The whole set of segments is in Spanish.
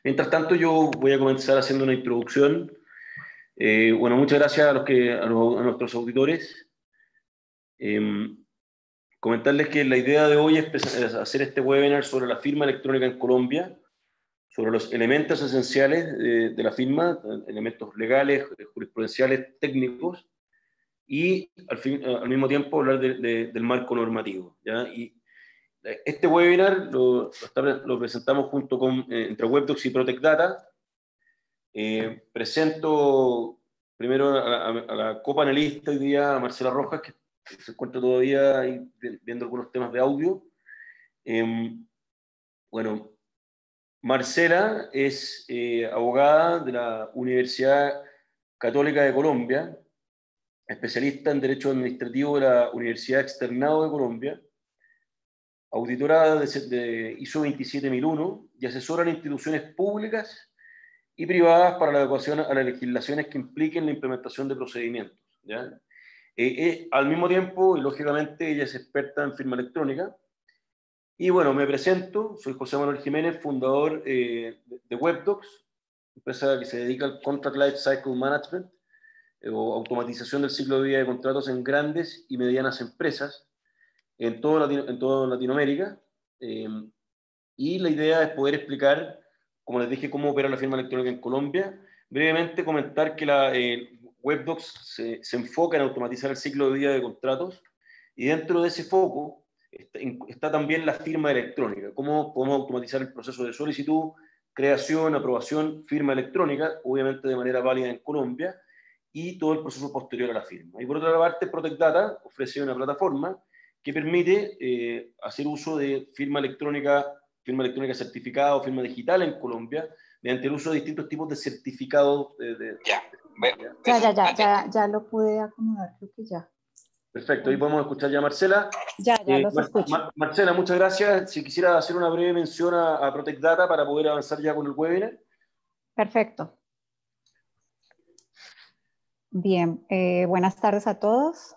Mientras tanto, yo voy a comenzar haciendo una introducción. Bueno, muchas gracias a nuestros auditores. Comentarles que la idea de hoy es hacer este webinar sobre la firma electrónica en Colombia, sobre los elementos esenciales de la firma, elementos legales, jurisprudenciales, técnicos, y al mismo tiempo hablar del marco normativo, ¿ya? Y este webinar lo presentamos junto con entre Webdocs y Protect Data. Presento primero a la copanelista hoy día, a Marcela Rojas, que se encuentra todavía ahí viendo algunos temas de audio. Bueno, Marcela es abogada de la Universidad Católica de Colombia, especialista en Derecho Administrativo de la Universidad Externado de Colombia, auditora de ISO 27001 y asesora en instituciones públicas y privadas para la adecuación a las legislaciones que impliquen la implementación de procedimientos, ¿ya? Al mismo tiempo, y lógicamente, ella es experta en firma electrónica. Y bueno, me presento, soy José Manuel Jiménez, fundador de Webdocs, empresa que se dedica al Contract Life Cycle Management, o automatización del ciclo de vida de contratos en grandes y medianas empresas en toda Latinoamérica. Y la idea es poder explicar, como les dije, cómo opera la firma electrónica en Colombia. Brevemente comentar que Webdocs se enfoca en automatizar el ciclo de vida de contratos, y dentro de ese foco está también la firma electrónica, cómo podemos automatizar el proceso de solicitud, creación, aprobación, firma electrónica, obviamente de manera válida en Colombia, y todo el proceso posterior a la firma. Y por otra parte, Protect Data ofrece una plataforma que permite hacer uso de firma electrónica certificada o firma digital en Colombia, mediante el uso de distintos tipos de certificados. Ya lo pude acomodar, creo que ya. Perfecto, ahí podemos escuchar ya a Marcela. Ya los escucho. Marcela, muchas gracias. Si quisiera hacer una breve mención a Protect Data para poder avanzar ya con el webinar. Perfecto. Bien, buenas tardes a todos.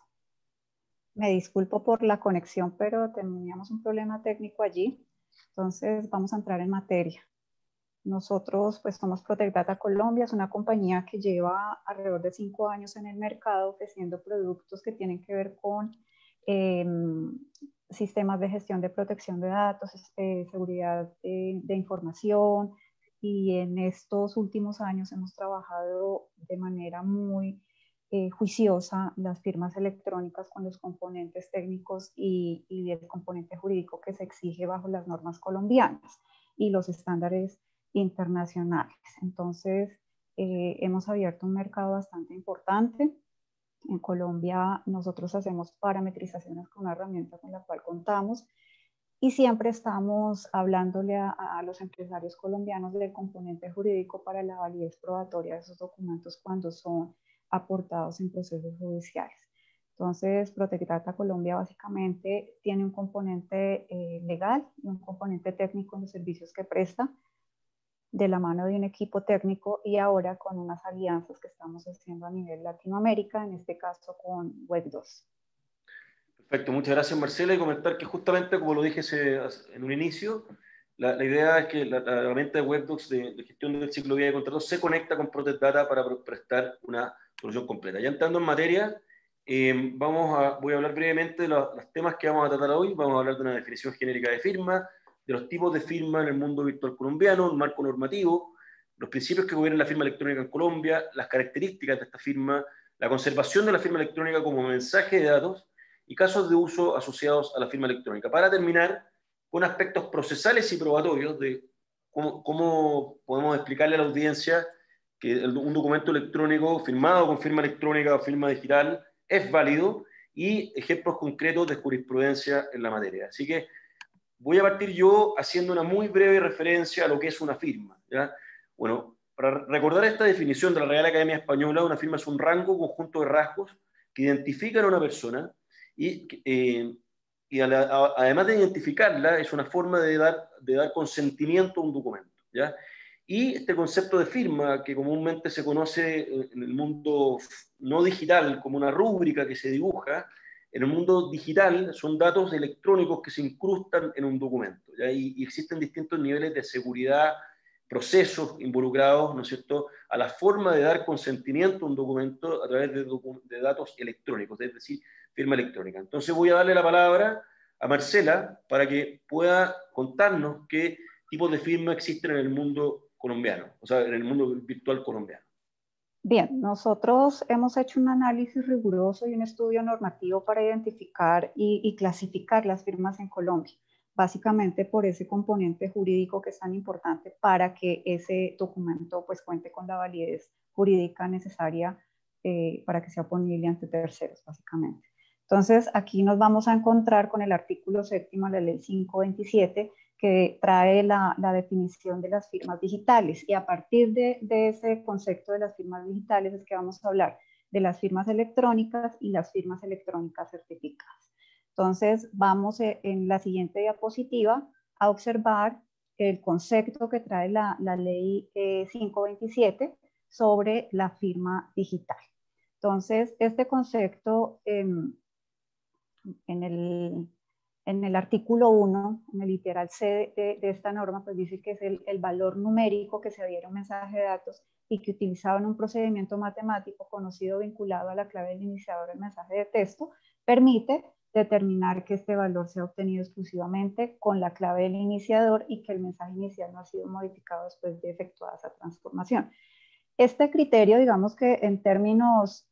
Me disculpo por la conexión, pero teníamos un problema técnico allí. Entonces vamos a entrar en materia. Nosotros pues somos Protect Data Colombia, es una compañía que lleva alrededor de 5 años en el mercado ofreciendo productos que tienen que ver con sistemas de gestión de protección de datos, seguridad de información, y en estos últimos años hemos trabajado de manera muy juiciosa las firmas electrónicas con los componentes técnicos y el componente jurídico que se exige bajo las normas colombianas y los estándares internacionales. Entonces, hemos abierto un mercado bastante importante. En Colombia nosotros hacemos parametrizaciones con una herramienta con la cual contamos, y siempre estamos hablándole a los empresarios colombianos del componente jurídico para la validez probatoria de esos documentos cuando son aportados en procesos judiciales. Entonces, Protect Data Colombia básicamente tiene un componente legal y un componente técnico en los servicios que presta, de la mano de un equipo técnico, y ahora con unas alianzas que estamos haciendo a nivel Latinoamérica, en este caso con Webdocs. Perfecto, muchas gracias Marcela, y comentar que justamente como lo dije en un inicio, la idea es que la herramienta de Webdocs de gestión del ciclo de vida de contratos se conecta con Protect Data para prestar una solución completa. Ya entrando en materia, voy a hablar brevemente de los temas que vamos a tratar hoy. Vamos a hablar de una definición genérica de firma, de los tipos de firma en el mundo virtual colombiano, el marco normativo, los principios que gobiernan la firma electrónica en Colombia, las características de esta firma, la conservación de la firma electrónica como mensaje de datos y casos de uso asociados a la firma electrónica. Para terminar con aspectos procesales y probatorios de cómo podemos explicarle a la audiencia que un documento electrónico firmado con firma electrónica o firma digital es válido, y ejemplos concretos de jurisprudencia en la materia. Así que voy a partir yo haciendo una muy breve referencia a lo que es una firma, ¿ya? Bueno, para recordar esta definición de la Real Academia Española, una firma es un rango, conjunto de rasgos que identifican a una persona y además de identificarla, es una forma de dar consentimiento a un documento, ¿ya? Y este concepto de firma, que comúnmente se conoce en el mundo no digital como una rúbrica que se dibuja, En el mundo digital son datos electrónicos que se incrustan en un documento, ¿ya? Y existen distintos niveles de seguridad, procesos involucrados, ¿no es cierto?, a la forma de dar consentimiento a un documento a través de datos electrónicos, es decir, firma electrónica. Entonces voy a darle la palabra a Marcela para que pueda contarnos qué tipos de firma existen en el mundo colombiano, o sea, en el mundo virtual colombiano. Bien, nosotros hemos hecho un análisis riguroso y un estudio normativo para identificar y clasificar las firmas en Colombia, básicamente por ese componente jurídico que es tan importante para que ese documento pues cuente con la validez jurídica necesaria para que sea oponible ante terceros, básicamente. Entonces, aquí nos vamos a encontrar con el artículo 7 de la ley 527, que trae la definición de las firmas digitales, y a partir de ese concepto de las firmas digitales es que vamos a hablar de las firmas electrónicas y las firmas electrónicas certificadas. Entonces vamos en la siguiente diapositiva a observar el concepto que trae la ley 527 sobre la firma digital. Entonces este concepto en el artículo 1, en el literal C de esta norma, pues dice que es el valor numérico que se adhiere a un mensaje de datos y que utilizado en un procedimiento matemático conocido vinculado a la clave del iniciador del mensaje de texto, permite determinar que este valor sea obtenido exclusivamente con la clave del iniciador y que el mensaje inicial no ha sido modificado después de efectuada esa transformación. Este criterio, digamos que en términos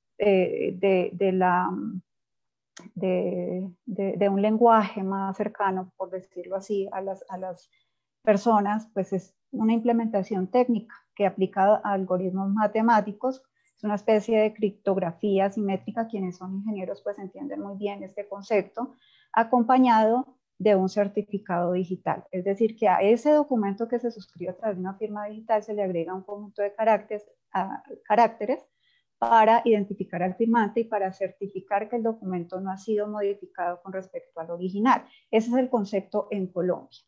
de un lenguaje más cercano, por decirlo así, a las personas, pues es una implementación técnica que aplica a algoritmos matemáticos. Es una especie de criptografía simétrica. Quienes son ingenieros pues entienden muy bien este concepto, acompañado de un certificado digital. Es decir, que a ese documento que se suscribe a través de una firma digital se le agrega un conjunto de caracteres para identificar al firmante y para certificar que el documento no ha sido modificado con respecto al original. Ese es el concepto en Colombia.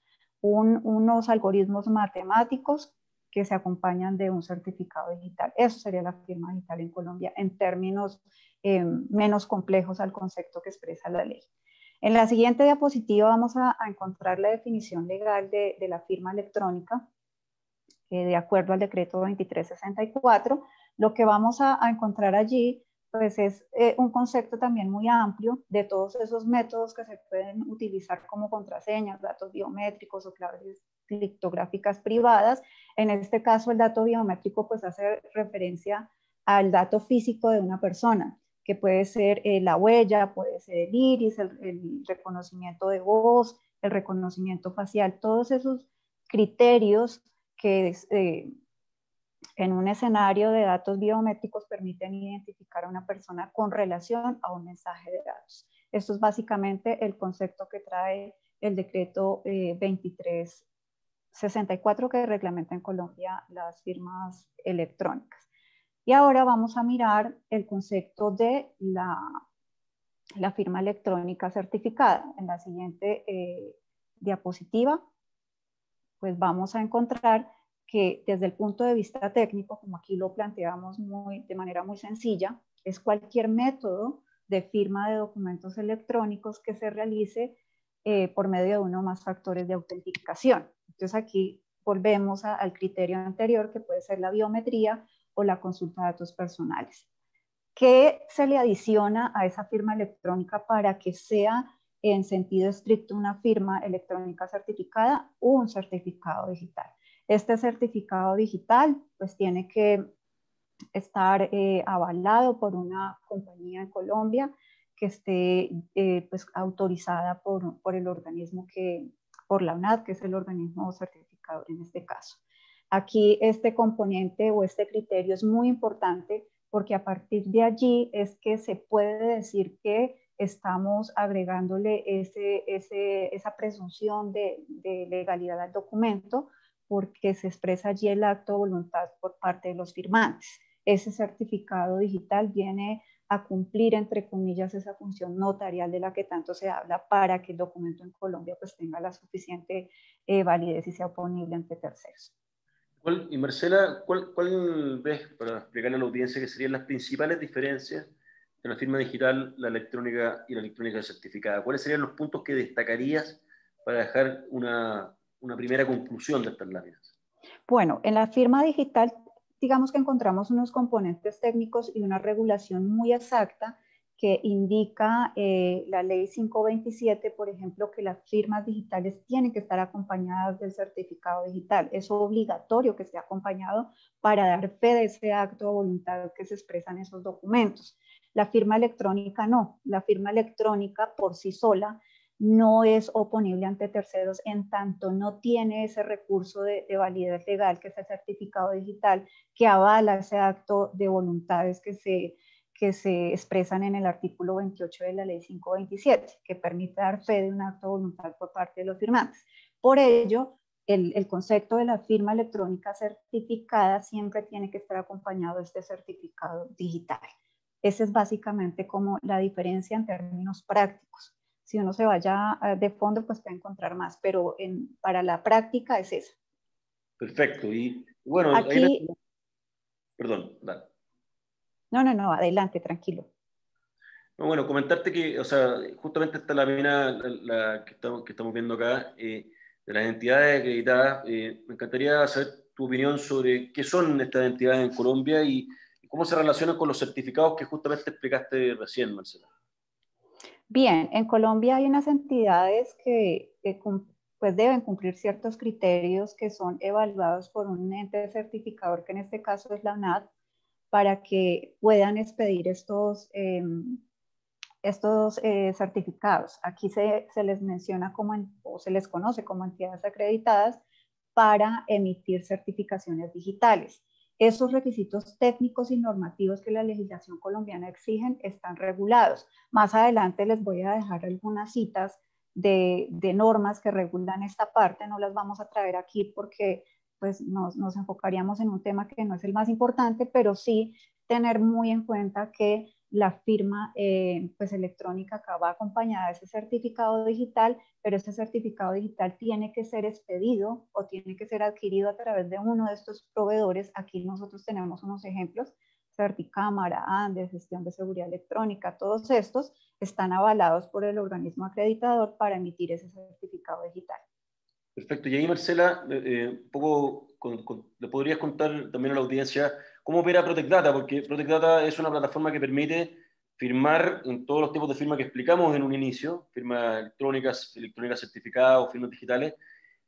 Unos algoritmos matemáticos que se acompañan de un certificado digital. Eso sería la firma digital en Colombia en términos menos complejos al concepto que expresa la ley. En la siguiente diapositiva vamos a encontrar la definición legal de la firma electrónica, de acuerdo al decreto 2364. Lo que vamos a encontrar allí pues es un concepto también muy amplio de todos esos métodos que se pueden utilizar como contraseñas, datos biométricos o claves criptográficas privadas. En este caso el dato biométrico pues hace referencia al dato físico de una persona, que puede ser la huella, puede ser el iris, el reconocimiento de voz, el reconocimiento facial, todos esos criterios que en un escenario de datos biométricos permiten identificar a una persona con relación a un mensaje de datos. Esto es básicamente el concepto que trae el decreto 2364 que reglamenta en Colombia las firmas electrónicas. Y ahora vamos a mirar el concepto de la firma electrónica certificada. En la siguiente diapositiva, pues vamos a encontrar que desde el punto de vista técnico, como aquí lo planteamos de manera muy sencilla, es cualquier método de firma de documentos electrónicos que se realice por medio de uno o más factores de autenticación. Entonces aquí volvemos al criterio anterior, que puede ser la biometría o la consulta de datos personales. ¿Qué se le adiciona a esa firma electrónica para que sea en sentido estricto una firma electrónica certificada? Un certificado digital. Este certificado digital pues tiene que estar avalado por una compañía en Colombia que esté pues autorizada por el organismo por la UNAD, que es el organismo certificador en este caso. Aquí este componente o este criterio es muy importante porque a partir de allí es que se puede decir que estamos agregándole esa presunción de legalidad al documento, porque se expresa allí el acto de voluntad por parte de los firmantes. Ese certificado digital viene a cumplir, entre comillas, esa función notarial de la que tanto se habla para que el documento en Colombia pues tenga la suficiente validez y sea oponible ante terceros. Y Marcela, ¿cuál ves, para explicarle a la audiencia, que serían las principales diferencias la firma digital, la electrónica y la electrónica certificada? ¿Cuáles serían los puntos que destacarías para dejar una primera conclusión de estas láminas? Bueno, en la firma digital, digamos que encontramos unos componentes técnicos y una regulación muy exacta que indica la ley 527, por ejemplo, que las firmas digitales tienen que estar acompañadas del certificado digital. Es obligatorio que esté acompañado para dar fe de ese acto de voluntad que se expresa en esos documentos. La firma electrónica no. La firma electrónica por sí sola no es oponible ante terceros en tanto no tiene ese recurso de validez legal, que es el certificado digital, que avala ese acto de voluntades que se expresan en el artículo 28 de la ley 527, que permite dar fe de un acto de voluntad por parte de los firmantes. Por ello, el concepto de la firma electrónica certificada siempre tiene que estar acompañado de este certificado digital. Esa es básicamente como la diferencia en términos prácticos. Si uno se vaya de fondo, pues puede encontrar más, pero para la práctica es esa. Perfecto. Y bueno, aquí... Perdón, dale. No, adelante, tranquilo. No, bueno, comentarte que, o sea, justamente esta lámina la que estamos viendo acá, de las entidades acreditadas, me encantaría saber tu opinión sobre qué son estas entidades en Colombia y cómo se relacionan con los certificados que justamente explicaste recién, Marcela. Bien, en Colombia hay unas entidades que pues deben cumplir ciertos criterios que son evaluados por un ente certificador, que en este caso es la UNAD, para que puedan expedir estos certificados. Aquí se les menciona o se les conoce como entidades acreditadas para emitir certificaciones digitales. Esos requisitos técnicos y normativos que la legislación colombiana exigen están regulados. Más adelante les voy a dejar algunas citas de normas que regulan esta parte. No las vamos a traer aquí porque pues, nos enfocaríamos en un tema que no es el más importante, pero sí tener muy en cuenta que la firma pues electrónica acá va acompañada de ese certificado digital, pero ese certificado digital tiene que ser expedido o tiene que ser adquirido a través de uno de estos proveedores. Aquí nosotros tenemos unos ejemplos: Certicámara, Andes, Gestión de Seguridad Electrónica. Todos estos están avalados por el organismo acreditador para emitir ese certificado digital. Perfecto. Y ahí, Marcela, un poco le podrías contar también a la audiencia cómo opera Protect Data, porque Protect Data es una plataforma que permite firmar en todos los tipos de firma que explicamos en un inicio, firmas electrónicas, electrónicas certificadas o firmas digitales,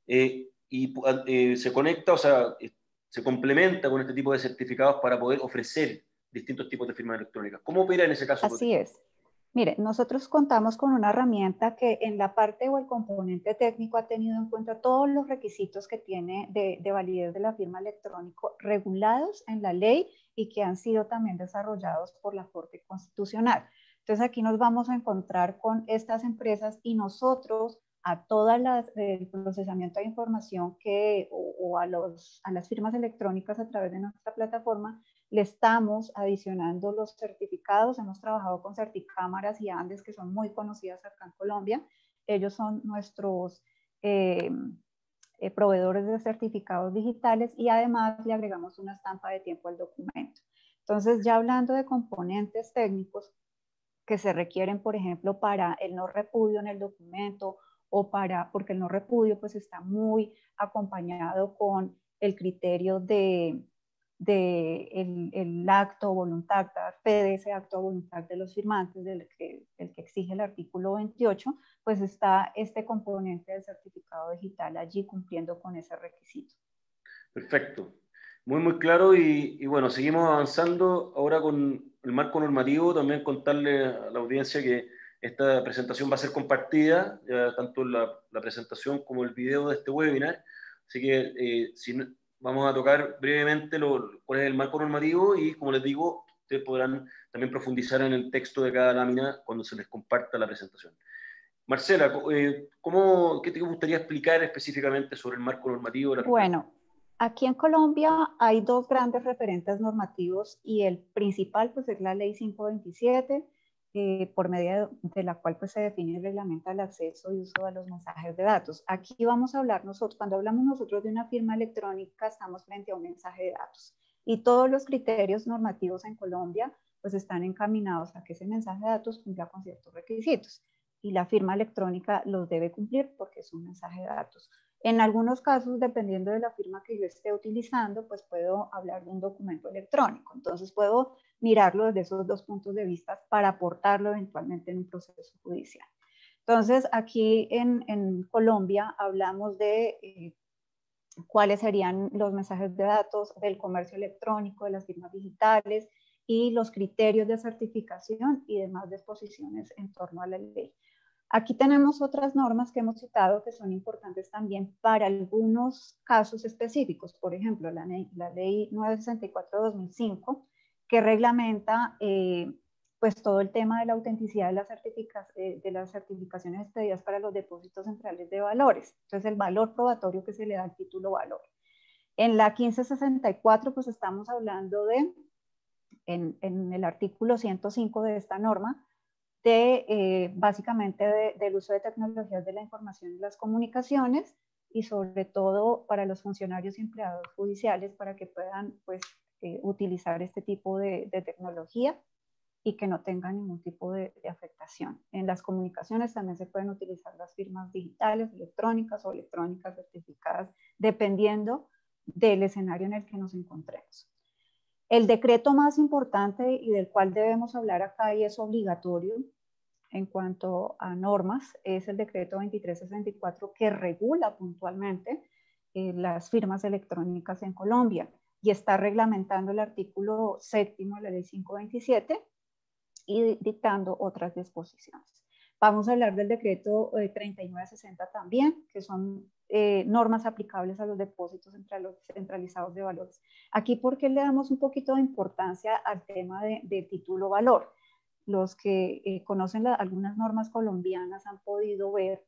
se conecta, o sea, se complementa con este tipo de certificados para poder ofrecer distintos tipos de firmas electrónicas. ¿Cómo opera en ese caso Protect? Así es. Mire, nosotros contamos con una herramienta que en la parte o el componente técnico ha tenido en cuenta todos los requisitos que tiene de validez de la firma electrónico regulados en la ley y que han sido también desarrollados por la Corte Constitucional. Entonces aquí nos vamos a encontrar con estas empresas y nosotros a todas el procesamiento de información o a las firmas electrónicas a través de nuestra plataforma le estamos adicionando los certificados. Hemos trabajado con Certicámaras y Andes, que son muy conocidas acá en Colombia. Ellos son nuestros proveedores de certificados digitales y además le agregamos una estampa de tiempo al documento. Entonces, ya hablando de componentes técnicos que se requieren, por ejemplo, para el no repudio en el documento porque el no repudio pues está muy acompañado con el criterio el acto o voluntad, dar fe de ese acto o voluntad de los firmantes, el que exige el artículo 28, pues está este componente del certificado digital allí cumpliendo con ese requisito. Perfecto. Muy claro y bueno, seguimos avanzando ahora con el marco normativo. También contarle a la audiencia que esta presentación va a ser compartida, ya tanto la presentación como el video de este webinar. Así que vamos a tocar brevemente cuál es el marco normativo y, como les digo, ustedes podrán también profundizar en el texto de cada lámina cuando se les comparta la presentación. Marcela, ¿qué te gustaría explicar específicamente sobre el marco normativo? Bueno, aquí en Colombia hay dos grandes referentes normativos y el principal pues es la ley 527, por medio de la cual pues se define y reglamenta el acceso y uso de los mensajes de datos. Aquí vamos a hablar nosotros, cuando hablamos nosotros de una firma electrónica, estamos frente a un mensaje de datos. Y todos los criterios normativos en Colombia pues están encaminados a que ese mensaje de datos cumpla con ciertos requisitos. Y la firma electrónica los debe cumplir porque es un mensaje de datos. En algunos casos, dependiendo de la firma que yo esté utilizando, pues puedo hablar de un documento electrónico. Entonces puedo mirarlo desde esos dos puntos de vista para aportarlo eventualmente en un proceso judicial. Entonces, aquí en Colombia hablamos de cuáles serían los mensajes de datos del comercio electrónico, de las firmas digitales y los criterios de certificación y demás disposiciones en torno a la ley. Aquí tenemos otras normas que hemos citado que son importantes también para algunos casos específicos. Por ejemplo, la ley 964/2005, que reglamenta pues todo el tema de la autenticidad de las certificaciones expedidas para los depósitos centrales de valores. Entonces, el valor probatorio que se le da al título valor. En la 1564, pues estamos hablando de, en el artículo 105 de esta norma, básicamente del uso de tecnologías de la información y las comunicaciones, y sobre todo para los funcionarios y empleados judiciales para que puedan pues, utilizar este tipo de tecnología y que no tengan ningún tipo de afectación. En las comunicaciones también se pueden utilizar las firmas digitales, electrónicas o electrónicas certificadas, dependiendo del escenario en el que nos encontremos. El decreto más importante y del cual debemos hablar acá y es obligatorio en cuanto a normas es el decreto 2364 que regula puntualmente las firmas electrónicas en Colombia y está reglamentando el artículo 7º de la ley 527 y dictando otras disposiciones. Vamos a hablar del decreto 3960 también, que son normas aplicables a los depósitos centralizados de valores. Aquí, ¿por qué le damos un poquito de importancia al tema de título valor? Los que conocen algunas normas colombianas han podido ver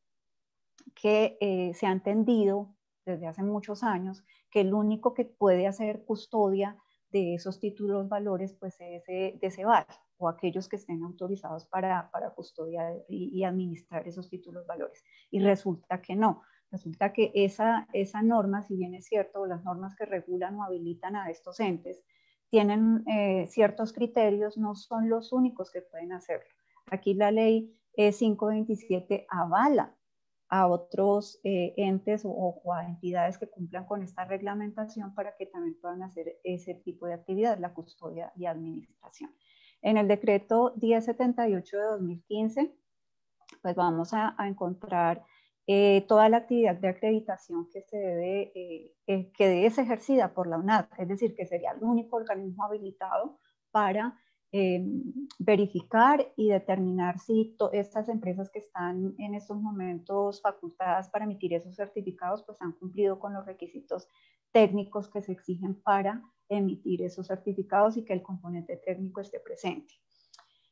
que se ha entendido desde hace muchos años que el único que puede hacer custodia de esos títulos valores pues es DECEVAL o aquellos que estén autorizados para custodiar y administrar esos títulos valores. Y resulta que no. Resulta que esa norma, si bien es cierto, las normas que regulan o habilitan a estos entes, tienen ciertos criterios, no son los únicos que pueden hacerlo. Aquí la ley 527 avala a otros entes o a entidades que cumplan con esta reglamentación para que también puedan hacer ese tipo de actividad, la custodia y administración. En el decreto 1078 de 2015, pues vamos a encontrar toda la actividad de acreditación que debe ser ejercida por la UNAC, es decir, que sería el único organismo habilitado para verificar y determinar si estas empresas que están en estos momentos facultadas para emitir esos certificados pues han cumplido con los requisitos técnicos que se exigen para emitir esos certificados y que el componente técnico esté presente.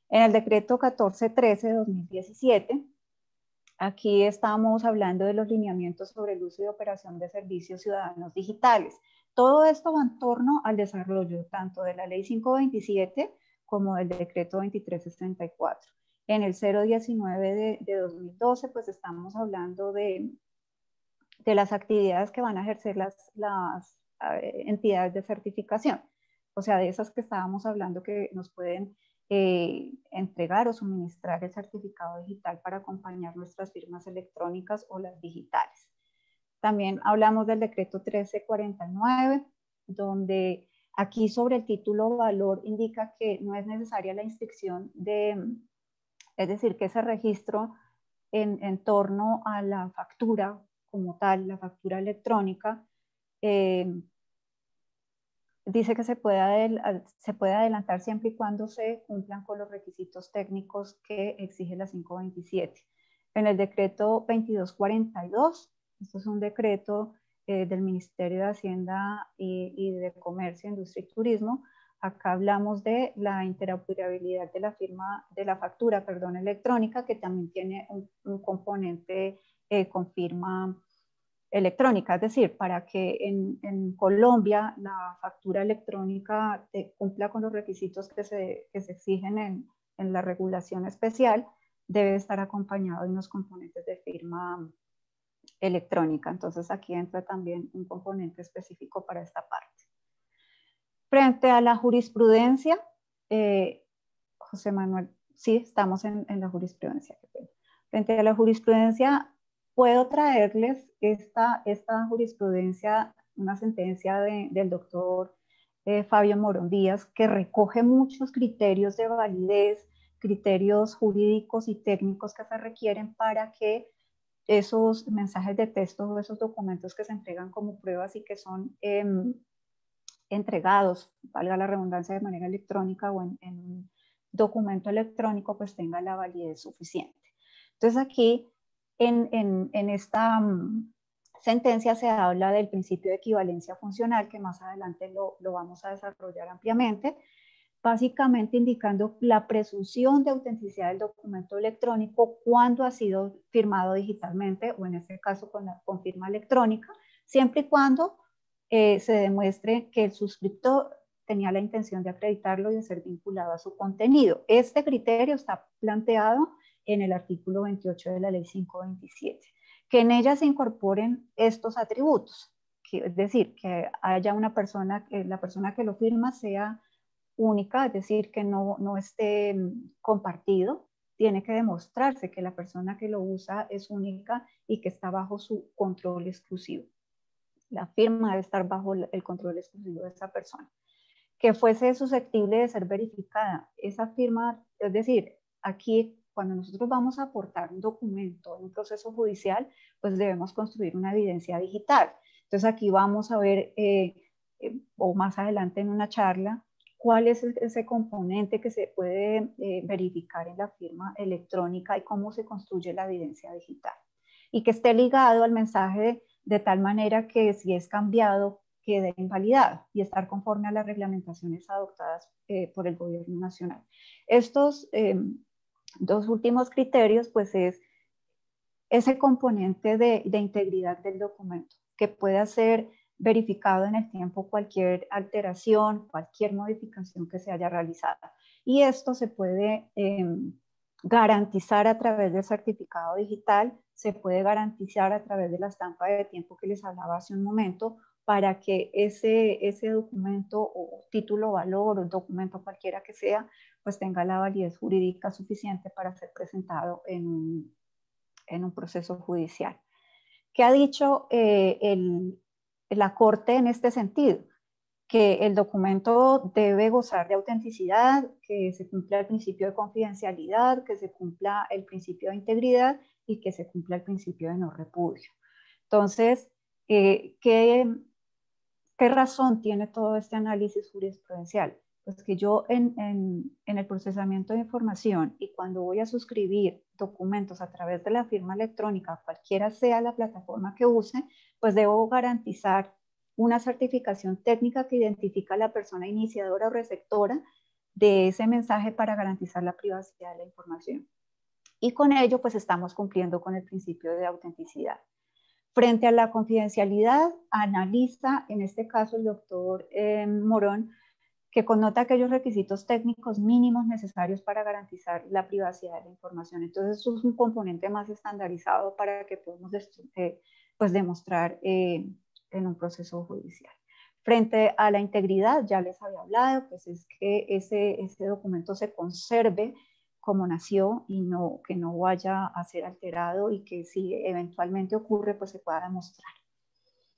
En el decreto 1413 de 2017, aquí estamos hablando de los lineamientos sobre el uso y operación de servicios ciudadanos digitales. Todo esto va en torno al desarrollo tanto de la ley 527 como del decreto 2364. En el 019 de 2012, pues estamos hablando de las actividades que van a ejercer las entidades de certificación. O sea, de esas que estábamos hablando que nos pueden entregar o suministrar el certificado digital para acompañar nuestras firmas electrónicas o las digitales. También hablamos del decreto 1349, donde aquí sobre el título valor indica que no es necesaria la inscripción es decir, que ese registro en torno a la factura como tal, la factura electrónica, dice que se puede adelantar siempre y cuando se cumplan con los requisitos técnicos que exige la 527. En el decreto 2242, esto es un decreto del Ministerio de Hacienda y de Comercio, Industria y Turismo. Acá hablamos de la interoperabilidad de la factura electrónica, que también tiene un componente con firma electrónica, es decir, para que en Colombia la factura electrónica cumpla con los requisitos que se exigen en la regulación especial, debe estar acompañado de unos componentes de firma electrónica. Entonces aquí entra también un componente específico para esta parte. Frente a la jurisprudencia, José Manuel, sí, estamos en la jurisprudencia. Frente a la jurisprudencia, puedo traerles esta jurisprudencia, una sentencia del doctor Fabio Morón Díaz, que recoge muchos criterios de validez, criterios jurídicos y técnicos que se requieren para que esos mensajes de texto o esos documentos que se entregan como pruebas y que son entregados, valga la redundancia, de manera electrónica o en un documento electrónico, pues tenga la validez suficiente. Entonces aquí en esta sentencia se habla del principio de equivalencia funcional, que más adelante lo vamos a desarrollar ampliamente, básicamente indicando la presunción de autenticidad del documento electrónico cuando ha sido firmado digitalmente, o en este caso con firma electrónica, siempre y cuando se demuestre que el suscriptor tenía la intención de acreditarlo y de ser vinculado a su contenido. Este criterio está planteado en el artículo 28 de la Ley 527, que en ella se incorporen estos atributos, es decir, que haya una persona, que la persona que lo firma sea única, es decir, que no esté compartido. Tiene que demostrarse que la persona que lo usa es única y que está bajo su control exclusivo. La firma debe estar bajo el control exclusivo de esa persona. Que fuese susceptible de ser verificada. Esa firma, es decir, aquí cuando nosotros vamos a aportar un documento en un proceso judicial, pues debemos construir una evidencia digital. Entonces aquí vamos a ver, o más adelante en una charla, cuál es ese componente que se puede verificar en la firma electrónica y cómo se construye la evidencia digital. Y que esté ligado al mensaje de tal manera que si es cambiado, quede invalidado y estar conforme a las reglamentaciones adoptadas por el gobierno nacional. Estos dos últimos criterios, pues es ese componente de integridad del documento, que pueda ser verificado en el tiempo cualquier alteración, cualquier modificación que se haya realizado. Y esto se puede garantizar a través del certificado digital, se puede garantizar a través de la estampa de tiempo que les hablaba hace un momento, para que ese documento o título valor o documento cualquiera que sea, pues tenga la validez jurídica suficiente para ser presentado en un proceso judicial. ¿Qué ha dicho la Corte en este sentido? Que el documento debe gozar de autenticidad, que se cumpla el principio de confidencialidad, que se cumpla el principio de integridad y que se cumpla el principio de no repudio. Entonces, ¿qué razón tiene todo este análisis jurisprudencial? Pues que yo en el procesamiento de información y cuando voy a suscribir documentos a través de la firma electrónica, cualquiera sea la plataforma que use, pues debo garantizar una certificación técnica que identifica a la persona iniciadora o receptora de ese mensaje para garantizar la privacidad de la información. Y con ello, pues estamos cumpliendo con el principio de autenticidad. Frente a la confidencialidad, analiza, en este caso el doctor Morón, que connota aquellos requisitos técnicos mínimos necesarios para garantizar la privacidad de la información. Entonces, eso es un componente más estandarizado para que podamos pues, demostrar en un proceso judicial. Frente a la integridad, ya les había hablado, pues es que ese documento se conserve como nació y que no vaya a ser alterado y que si eventualmente ocurre, pues se pueda demostrar.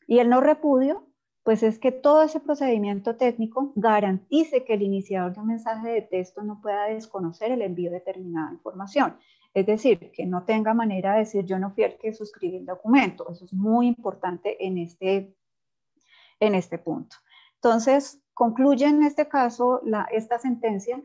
Y el no repudio, pues es que todo ese procedimiento técnico garantice que el iniciador de un mensaje de texto no pueda desconocer el envío de determinada información. Es decir, que no tenga manera de decir yo no fui el que suscribí el documento. Eso es muy importante en este punto. Entonces, concluye en este caso esta sentencia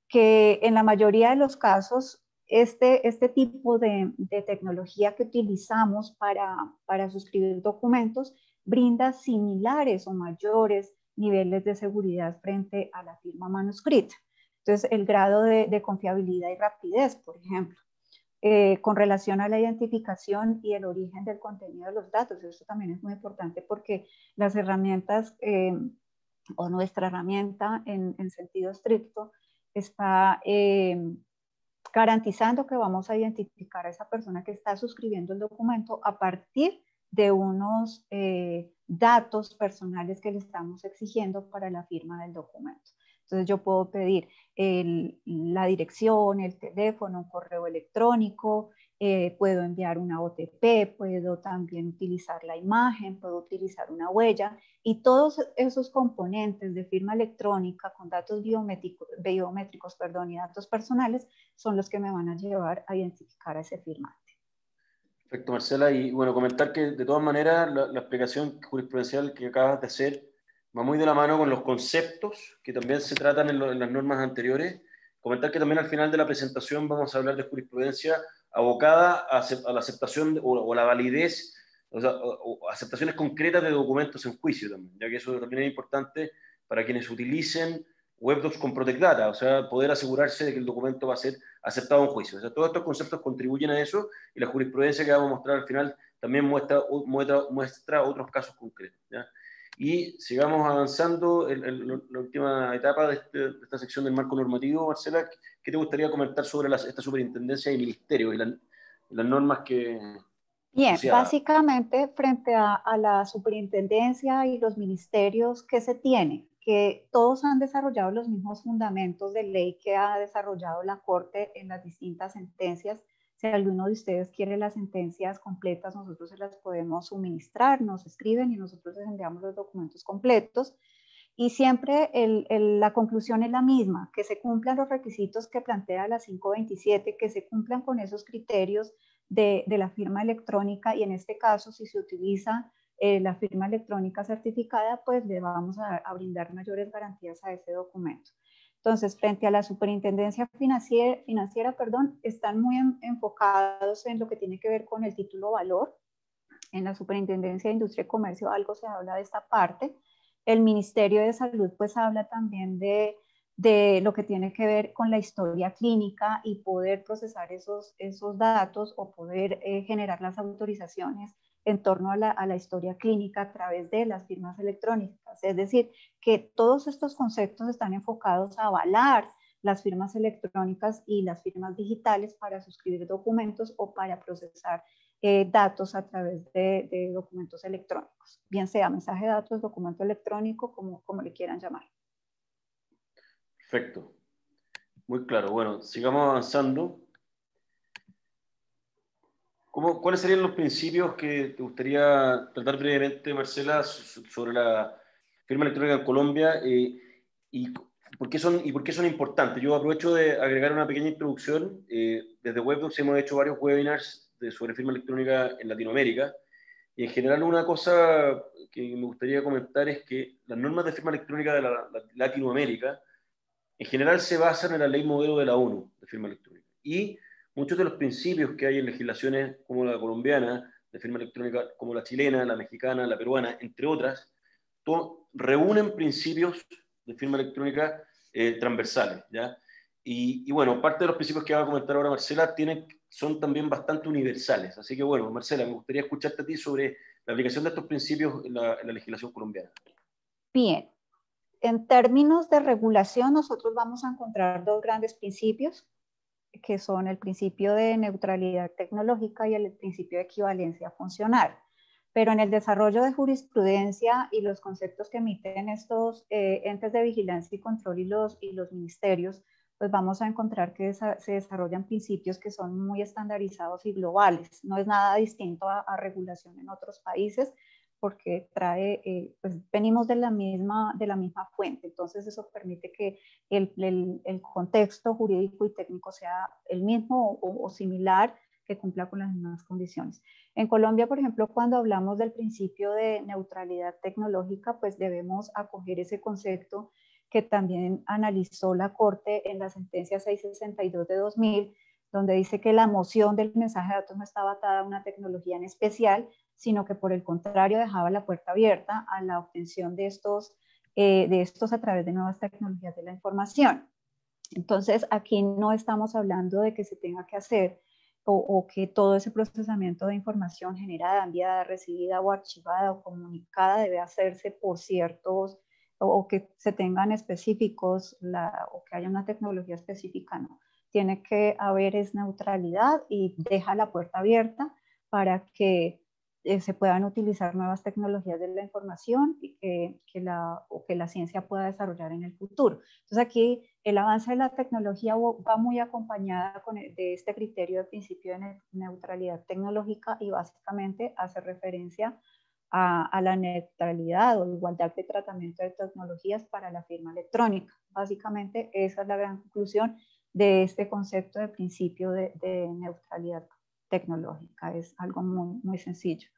que en la mayoría de los casos este tipo de tecnología que utilizamos para suscribir documentos brinda similares o mayores niveles de seguridad frente a la firma manuscrita. Entonces, el grado de confiabilidad y rapidez, por ejemplo, con relación a la identificación y el origen del contenido de los datos. Eso también es muy importante porque las herramientas o nuestra herramienta en sentido estricto está garantizando que vamos a identificar a esa persona que está suscribiendo el documento a partir de unos datos personales que le estamos exigiendo para la firma del documento. Entonces yo puedo pedir la dirección, el teléfono, un correo electrónico, puedo enviar una OTP, puedo también utilizar la imagen, puedo utilizar una huella, y todos esos componentes de firma electrónica con datos biométricos, y datos personales son los que me van a llevar a identificar a ese firmante. Perfecto, Marcela. Y bueno, comentar que de todas maneras la explicación jurisprudencial que acabas de hacer va muy de la mano con los conceptos que también se tratan en las normas anteriores. Comentar que también al final de la presentación vamos a hablar de jurisprudencia abocada a la aceptación o la validez, o sea, o aceptaciones concretas de documentos en juicio también, ya que eso también es importante para quienes utilicen webdocs con Protect Data, o sea, poder asegurarse de que el documento va a ser aceptado en juicio. O sea, todos estos conceptos contribuyen a eso, y la jurisprudencia que vamos a mostrar al final también muestra otros casos concretos, ¿ya? Y sigamos avanzando en la última etapa de esta sección del marco normativo. Marcela, ¿qué te gustaría comentar sobre esta superintendencia y ministerio y las normas Bien, asociadas? básicamente frente a la superintendencia y los ministerios que se tiene, que todos han desarrollado los mismos fundamentos de ley que ha desarrollado la Corte en las distintas sentencias. Si alguno de ustedes quiere las sentencias completas, nosotros se las podemos suministrar, nos escriben y nosotros les enviamos los documentos completos. Y siempre la conclusión es la misma, que se cumplan los requisitos que plantea la 527, que se cumplan con esos criterios de la firma electrónica, y en este caso, si se utiliza la firma electrónica certificada, pues le vamos a brindar mayores garantías a ese documento. Entonces, frente a la superintendencia financiera, están muy enfocados en lo que tiene que ver con el título valor. En la superintendencia de Industria y Comercio algo se habla de esta parte. El Ministerio de Salud pues habla también de lo que tiene que ver con la historia clínica y poder procesar esos datos o poder generar las autorizaciones en torno a la historia clínica a través de las firmas electrónicas. Es decir, que todos estos conceptos están enfocados a avalar las firmas electrónicas y las firmas digitales para suscribir documentos o para procesar datos a través de documentos electrónicos, bien sea mensaje de datos, documento electrónico, como le quieran llamar. Perfecto. Muy claro. Bueno, sigamos avanzando. ¿Cuáles serían los principios que te gustaría tratar brevemente, Marcela, sobre la firma electrónica en Colombia, y por qué son importantes? Yo aprovecho de agregar una pequeña introducción. Desde Webdocs hemos hecho varios webinars sobre firma electrónica en Latinoamérica, y en general una cosa que me gustaría comentar es que las normas de firma electrónica de Latinoamérica en general se basan en la ley modelo de la ONU de firma electrónica. Y muchos de los principios que hay en legislaciones como la colombiana, de firma electrónica, como la chilena, la mexicana, la peruana, entre otras, reúnen principios de firma electrónica transversales, ¿ya? Y bueno, parte de los principios que va a comentar ahora Marcela son también bastante universales. Así que bueno, Marcela, me gustaría escucharte a ti sobre la aplicación de estos principios en la legislación colombiana. Bien, en términos de regulación, nosotros vamos a encontrar dos grandes principios, que son el principio de neutralidad tecnológica y el principio de equivalencia funcional. Pero en el desarrollo de jurisprudencia y los conceptos que emiten estos entes de vigilancia y control y los ministerios, pues vamos a encontrar que se desarrollan principios que son muy estandarizados y globales. No es nada distinto a regulación en otros países, porque pues venimos de la misma fuente. Entonces eso permite que el contexto jurídico y técnico sea el mismo o similar, que cumpla con las mismas condiciones. En Colombia, por ejemplo, cuando hablamos del principio de neutralidad tecnológica, pues debemos acoger ese concepto que también analizó la Corte en la sentencia 662 de 2000, donde dice que la moción del mensaje de datos no estaba atada a una tecnología en especial, sino que por el contrario dejaba la puerta abierta a la obtención de estos a través de nuevas tecnologías de la información. Entonces, aquí no estamos hablando de que se tenga que hacer o que todo ese procesamiento de información generada, enviada, recibida o archivada o comunicada debe hacerse por ciertos, o que se tengan específicos o que haya una tecnología específica, no. Tiene que haber neutralidad y deja la puerta abierta para que se puedan utilizar nuevas tecnologías de la información y que la ciencia pueda desarrollar en el futuro. Entonces aquí el avance de la tecnología va muy acompañada de este criterio de principio de neutralidad tecnológica y básicamente hace referencia a la neutralidad o igualdad de tratamiento de tecnologías para la firma electrónica. Básicamente esa es la gran conclusión de este concepto de principio de neutralidad tecnológica. Es algo muy, muy sencillo.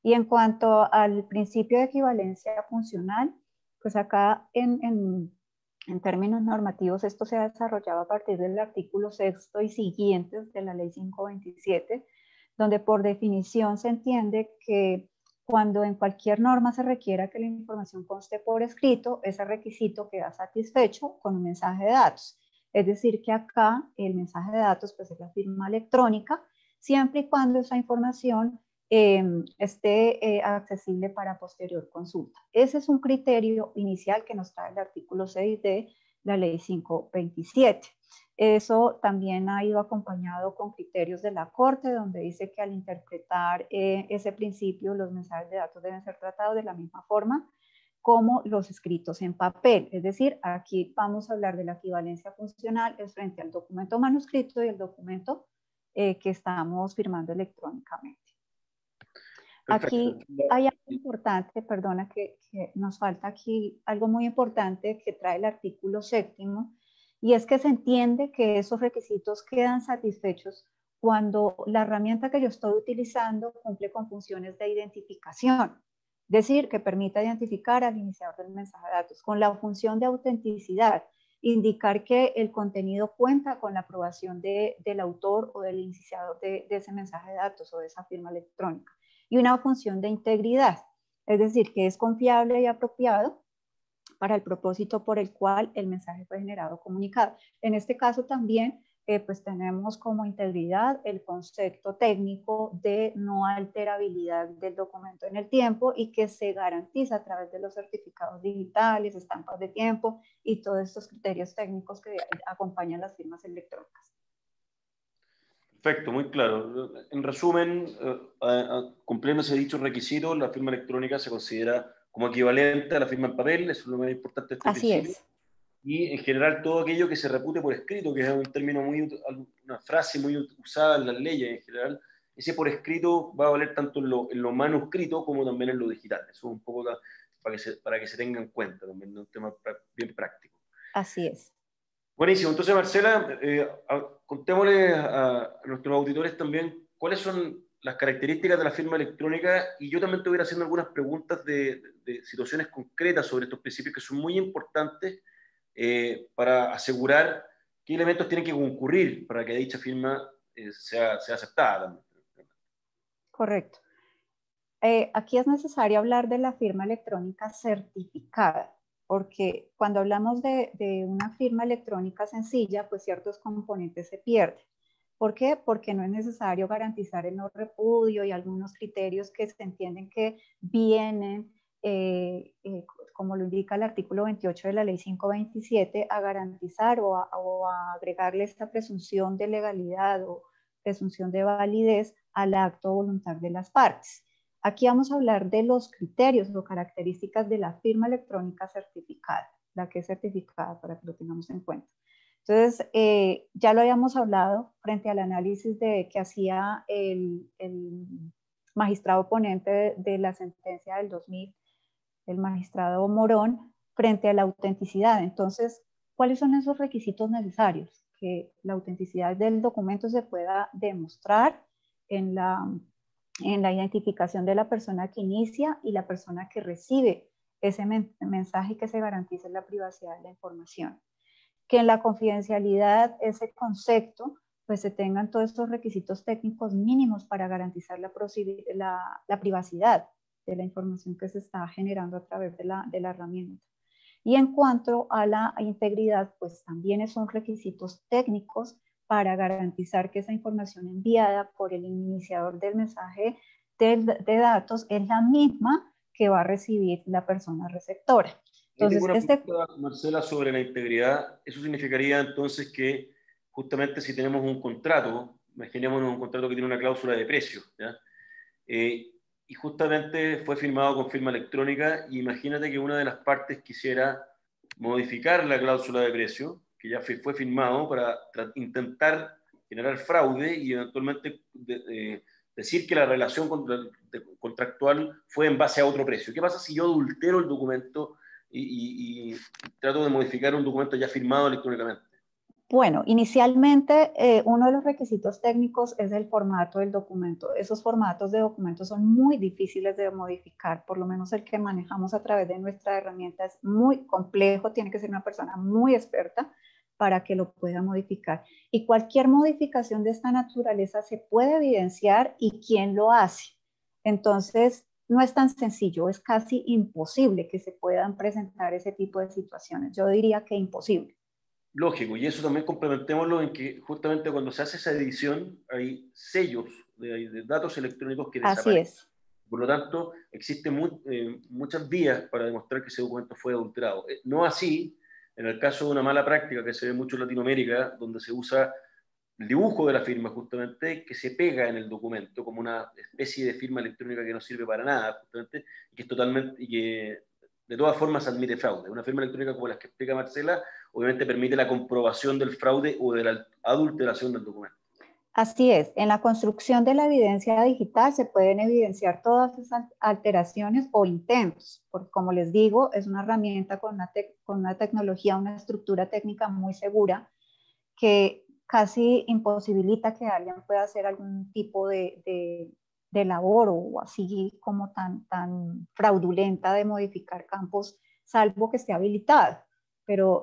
Y en cuanto al principio de equivalencia funcional, pues acá en términos normativos esto se ha desarrollado a partir del artículo 6º y siguientes de la ley 527, donde por definición se entiende que cuando en cualquier norma se requiera que la información conste por escrito, ese requisito queda satisfecho con un mensaje de datos. Es decir, que acá el mensaje de datos pues, es la firma electrónica, siempre y cuando esa información esté accesible para posterior consulta. Ese es un criterio inicial que nos trae el artículo 6 de la ley 527. Eso también ha ido acompañado con criterios de la Corte, donde dice que al interpretar ese principio, los mensajes de datos deben ser tratados de la misma forma como los escritos en papel. Es decir, aquí vamos a hablar de la equivalencia funcional es frente al documento manuscrito y el documento que estamos firmando electrónicamente. Perfecto. Aquí hay algo importante, perdona que nos falta aquí algo muy importante que trae el artículo 7º, y es que se entiende que esos requisitos quedan satisfechos cuando la herramienta que yo estoy utilizando cumple con funciones de identificación, es decir, que permita identificar al iniciador del mensaje de datos, con la función de autenticidad, indicar que el contenido cuenta con la aprobación del autor o del iniciador de ese mensaje de datos o de esa firma electrónica, y una función de integridad, es decir, que es confiable y apropiado para el propósito por el cual el mensaje fue generado o comunicado. En este caso también pues tenemos como integridad el concepto técnico de no alterabilidad del documento en el tiempo y que se garantiza a través de los certificados digitales, estampas de tiempo y todos estos criterios técnicos que acompañan las firmas electrónicas. Perfecto, muy claro. En resumen, cumpliendo ese dicho requisito, la firma electrónica se considera como equivalente a la firma en papel, eso es lo más importante de este Así principio. es. Y en general todo aquello que se repute por escrito, que es un término una frase muy usada en las leyes en general, ese por escrito va a valer tanto en lo manuscrito como también en lo digital. Eso es un poco para que se tenga en cuenta también, un tema bien práctico. Así es. Buenísimo. Entonces, Marcela, contémosle a nuestros auditores también cuáles son las características de la firma electrónica, y yo también te voy a ir haciendo algunas preguntas de situaciones concretas sobre estos principios que son muy importantes para asegurar qué elementos tienen que concurrir para que dicha firma sea aceptada también. Correcto. Aquí es necesario hablar de la firma electrónica certificada, porque cuando hablamos de una firma electrónica sencilla, pues ciertos componentes se pierden. ¿Por qué? Porque no es necesario garantizar el no repudio y algunos criterios que se entienden que vienen, como lo indica el artículo 28 de la ley 527, a garantizar o a agregarle esta presunción de legalidad o presunción de validez al acto voluntad de las partes. Aquí vamos a hablar de los criterios o características de la firma electrónica certificada, la que es certificada para que lo tengamos en cuenta. Entonces, ya lo habíamos hablado frente al análisis que hacía el magistrado ponente de la sentencia del 2000, el magistrado Morón, frente a la autenticidad. Entonces, ¿cuáles son esos requisitos necesarios? Que la autenticidad del documento se pueda demostrar en la identificación de la persona que inicia y la persona que recibe ese mensaje, y que se garantice la privacidad de la información. Que en la confidencialidad, ese concepto, pues se tengan todos estos requisitos técnicos mínimos para garantizar la privacidad de la información que se está generando a través de la herramienta. Y en cuanto a la integridad, pues también son requisitos técnicos para garantizar que esa información enviada por el iniciador del mensaje de datos es la misma que va a recibir la persona receptora. Entonces, tengo una pregunta, Marcela, sobre la integridad. Eso significaría entonces que justamente si tenemos un contrato, imaginémonos un contrato que tiene una cláusula de precio, ¿ya? y justamente fue firmado con firma electrónica, y imagínate que una de las partes quisiera modificar la cláusula de precio, que ya fue firmado, para intentar generar fraude y eventualmente decir que la relación contractual fue en base a otro precio. ¿Qué pasa si yo adultero el documento y trato de modificar un documento ya firmado electrónicamente? Bueno, inicialmente uno de los requisitos técnicos es el formato del documento. Esos formatos de documentos son muy difíciles de modificar, por lo menos el que manejamos a través de nuestra herramienta es muy complejo, tiene que ser una persona muy experta para que lo pueda modificar. Y cualquier modificación de esta naturaleza se puede evidenciar y quién lo hace. Entonces, no es tan sencillo, es casi imposible que se puedan presentar ese tipo de situaciones. Yo diría que imposible. Lógico, y eso también complementémoslo en que justamente cuando se hace esa edición hay sellos de datos electrónicos que Así desaparecen. es. Por lo tanto, existen muchas vías para demostrar que ese documento fue adulterado. No así en el caso de una mala práctica que se ve mucho en Latinoamérica, donde se usa el dibujo de la firma justamente, que se pega en el documento como una especie de firma electrónica que no sirve para nada, justamente, y que es totalmente, y que de todas formas admite fraude. Una firma electrónica como las que explica Marcela, obviamente permite la comprobación del fraude o de la adulteración del documento. Así es, en la construcción de la evidencia digital se pueden evidenciar todas esas alteraciones o intentos, porque como les digo, es una herramienta con una tecnología, una estructura técnica muy segura que casi imposibilita que alguien pueda hacer algún tipo de labor o así como tan fraudulenta de modificar campos, salvo que esté habilitado. Pero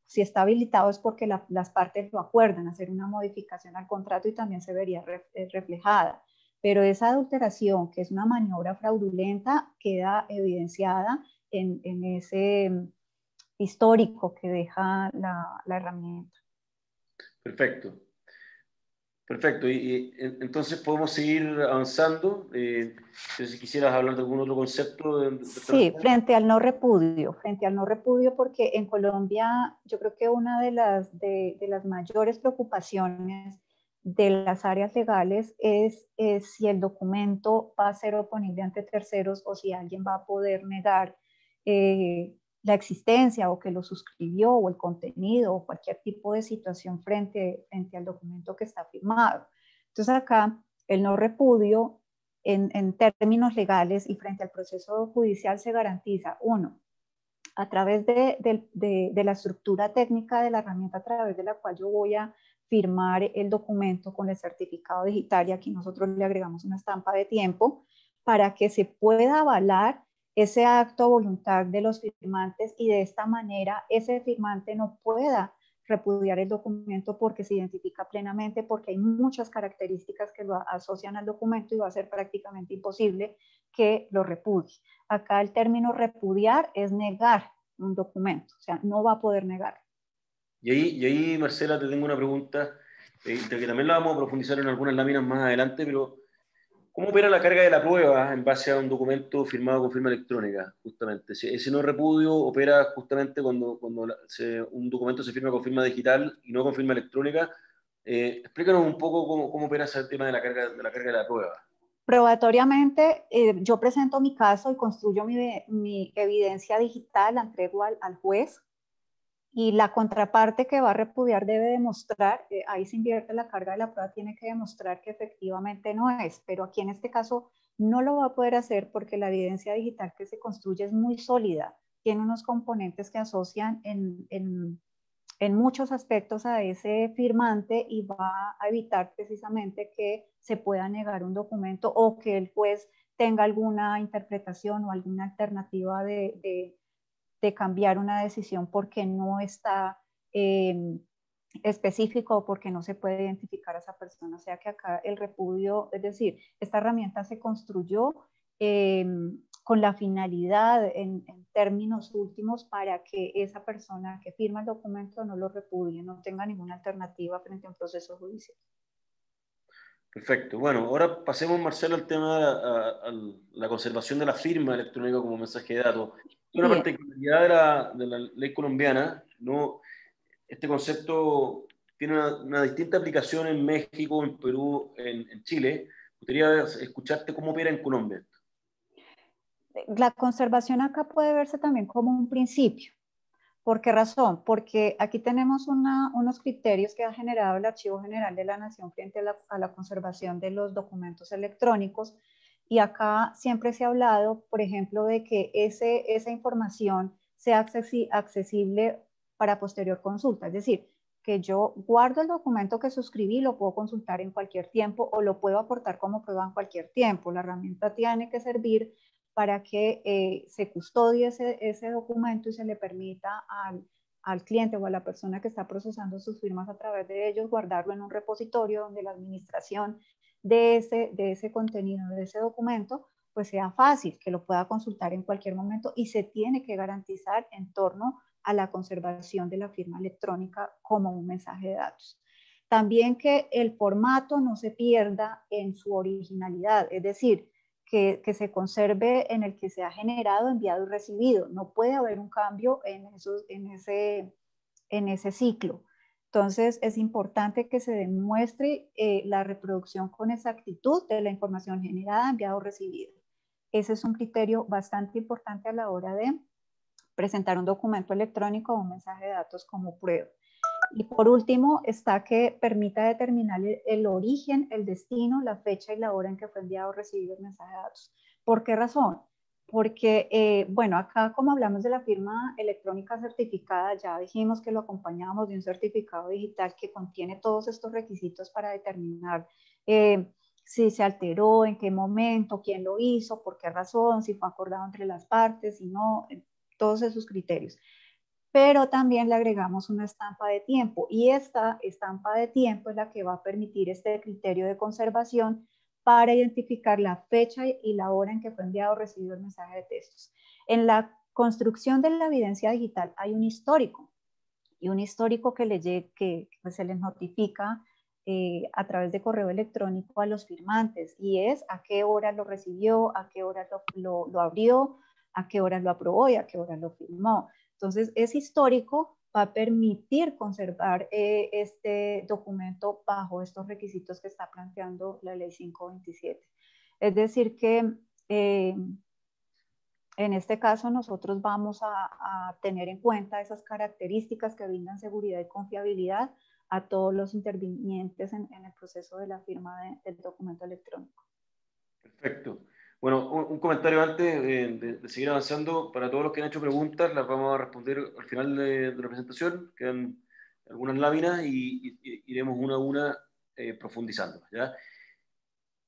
si está habilitado es porque las partes lo acuerdan, hacer una modificación al contrato y también se vería reflejada. Pero esa adulteración, que es una maniobra fraudulenta, queda evidenciada en ese histórico que deja la herramienta. Perfecto. Perfecto, entonces podemos seguir avanzando. Si quisieras hablar de algún otro concepto Sí, frente al no repudio, porque en Colombia yo creo que una de las mayores preocupaciones de las áreas legales es si el documento va a ser oponible ante terceros o si alguien va a poder negar la existencia o que lo suscribió o el contenido o cualquier tipo de situación frente al documento que está firmado. Entonces acá el no repudio en términos legales y frente al proceso judicial se garantiza, uno, a través de la estructura técnica de la herramienta a través de la cual yo voy a firmar el documento con el certificado digital, y aquí nosotros le agregamos una estampa de tiempo para que se pueda avalar ese acto voluntad de los firmantes y de esta manera ese firmante no pueda repudiar el documento porque se identifica plenamente, porque hay muchas características que lo asocian al documento y va a ser prácticamente imposible que lo repudie. Acá el término repudiar es negar un documento, o sea, no va a poder negar. Y ahí, Marcela, te tengo una pregunta, de que también la vamos a profundizar en algunas láminas más adelante, pero ¿cómo opera la carga de la prueba en base a un documento firmado con firma electrónica? Justamente, ese no repudio opera justamente cuando un documento se firma con firma digital y no con firma electrónica. Explícanos un poco cómo opera ese tema de la carga de la prueba. Probatoriamente, yo presento mi caso y construyo mi evidencia digital, la entrego al juez y la contraparte que va a repudiar debe demostrar, ahí se invierte la carga de la prueba, tiene que demostrar que efectivamente no es, pero aquí en este caso no lo va a poder hacer porque la evidencia digital que se construye es muy sólida, tiene unos componentes que asocian en muchos aspectos a ese firmante y va a evitar precisamente que se pueda negar un documento o que el juez tenga alguna interpretación o alguna alternativa de cambiar una decisión porque no está específico o porque no se puede identificar a esa persona. O sea que acá el repudio, es decir, esta herramienta se construyó eh, con la finalidad en términos últimos para que esa persona que firma el documento no lo repudie, no tenga ninguna alternativa frente a un proceso judicial. Perfecto. Bueno, ahora pasemos, Marcelo, al tema a la conservación de la firma electrónica como mensaje de datos. Una Sí, particularidad de la ley colombiana, ¿no? Este concepto tiene una distinta aplicación en México, en Perú, en Chile, gustaría escucharte cómo opera en Colombia. La conservación acá puede verse también como un principio. ¿Por qué razón? Porque aquí tenemos unos criterios que ha generado el Archivo General de la Nación frente a la conservación de los documentos electrónicos, y acá siempre se ha hablado, por ejemplo, de que esa información sea accesible para posterior consulta. Es decir, que yo guardo el documento que suscribí, lo puedo consultar en cualquier tiempo o lo puedo aportar como prueba en cualquier tiempo. La herramienta tiene que servir para que se custodie ese documento y se le permita al cliente o a la persona que está procesando sus firmas a través de ellos guardarlo en un repositorio donde la administración de ese contenido, de ese documento, pues sea fácil, que lo pueda consultar en cualquier momento, y se tiene que garantizar en torno a la conservación de la firma electrónica como un mensaje de datos. También que el formato no se pierda en su originalidad, es decir, que se conserve en el que se ha generado, enviado y recibido. No puede haber un cambio en ese ciclo. Entonces, es importante que se demuestre la reproducción con exactitud de la información generada, enviado o recibido. Ese es un criterio bastante importante a la hora de presentar un documento electrónico o un mensaje de datos como prueba. Y por último está que permita determinar el origen, el destino, la fecha y la hora en que fue enviado o recibido el mensaje de datos. ¿Por qué razón? Porque, bueno, acá como hablamos de la firma electrónica certificada, ya dijimos que lo acompañamos de un certificado digital que contiene todos estos requisitos para determinar si se alteró, en qué momento, quién lo hizo, por qué razón, si fue acordado entre las partes, si no, todos esos criterios. Pero también le agregamos una estampa de tiempo, y esta estampa de tiempo es la que va a permitir este criterio de conservación para identificar la fecha y la hora en que fue enviado o recibido el mensaje de textos. En la construcción de la evidencia digital hay un histórico, y un histórico que pues, se les notifica a través de correo electrónico a los firmantes, y es a qué hora lo recibió, a qué hora lo abrió, a qué hora lo aprobó y a qué hora lo firmó. Entonces, ese histórico va a permitir conservar este documento bajo estos requisitos que está planteando la ley 527. Es decir que en este caso nosotros vamos a tener en cuenta esas características que brindan seguridad y confiabilidad a todos los intervinientes en el proceso de la firma del documento electrónico. Perfecto. Bueno, un comentario antes de seguir avanzando. Para todos los que han hecho preguntas, las vamos a responder al final de la presentación. Quedan algunas láminas y iremos una a una profundizando, ¿ya?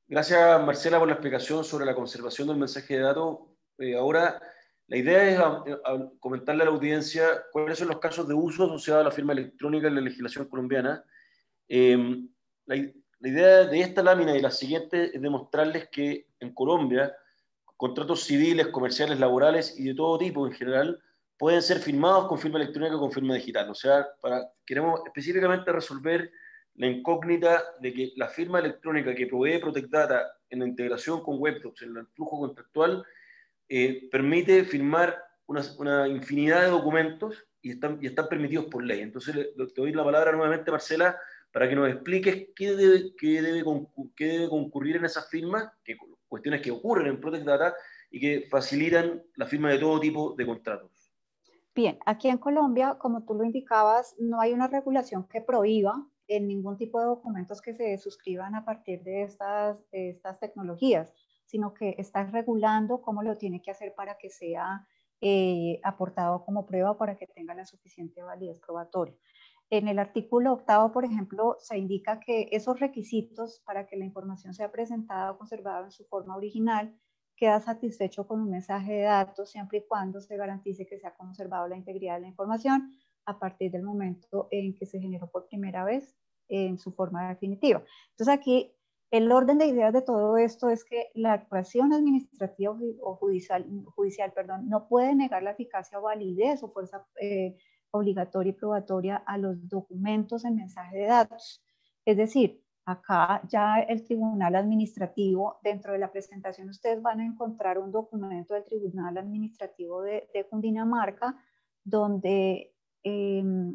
Gracias, Marcela, por la explicación sobre la conservación del mensaje de datos. Ahora, la idea es comentarle a la audiencia cuáles son los casos de uso asociados a la firma electrónica en la legislación colombiana. La, la idea de esta lámina y la siguiente es demostrarles que en Colombia contratos civiles, comerciales, laborales y de todo tipo en general pueden ser firmados con firma electrónica o con firma digital. O sea, queremos específicamente resolver la incógnita de que la firma electrónica que provee Protect Data en la integración con WebDocs, en el flujo contractual, permite firmar una infinidad de documentos y están permitidos por ley. Entonces, te doy la palabra nuevamente, Marcela, para que nos expliques qué debe concurrir en esas firmas, cuestiones que ocurren en Protect Data y que facilitan la firma de todo tipo de contratos. Bien, aquí en Colombia, como tú lo indicabas, no hay una regulación que prohíba en ningún tipo de documentos que se suscriban a partir de estas tecnologías, sino que está regulando cómo lo tiene que hacer para que sea aportado como prueba, para que tenga la suficiente validez probatoria. En el artículo 8, por ejemplo, se indica que esos requisitos para que la información sea presentada o conservada en su forma original queda satisfecho con un mensaje de datos siempre y cuando se garantice que se ha conservado la integridad de la información a partir del momento en que se generó por primera vez en su forma definitiva. Entonces aquí el orden de ideas de todo esto es que la actuación administrativa o judicial, no puede negar la eficacia o validez o fuerza obligatoria y probatoria a los documentos en mensaje de datos. Es decir, acá ya el Tribunal Administrativo, dentro de la presentación ustedes van a encontrar un documento del Tribunal Administrativo de Cundinamarca donde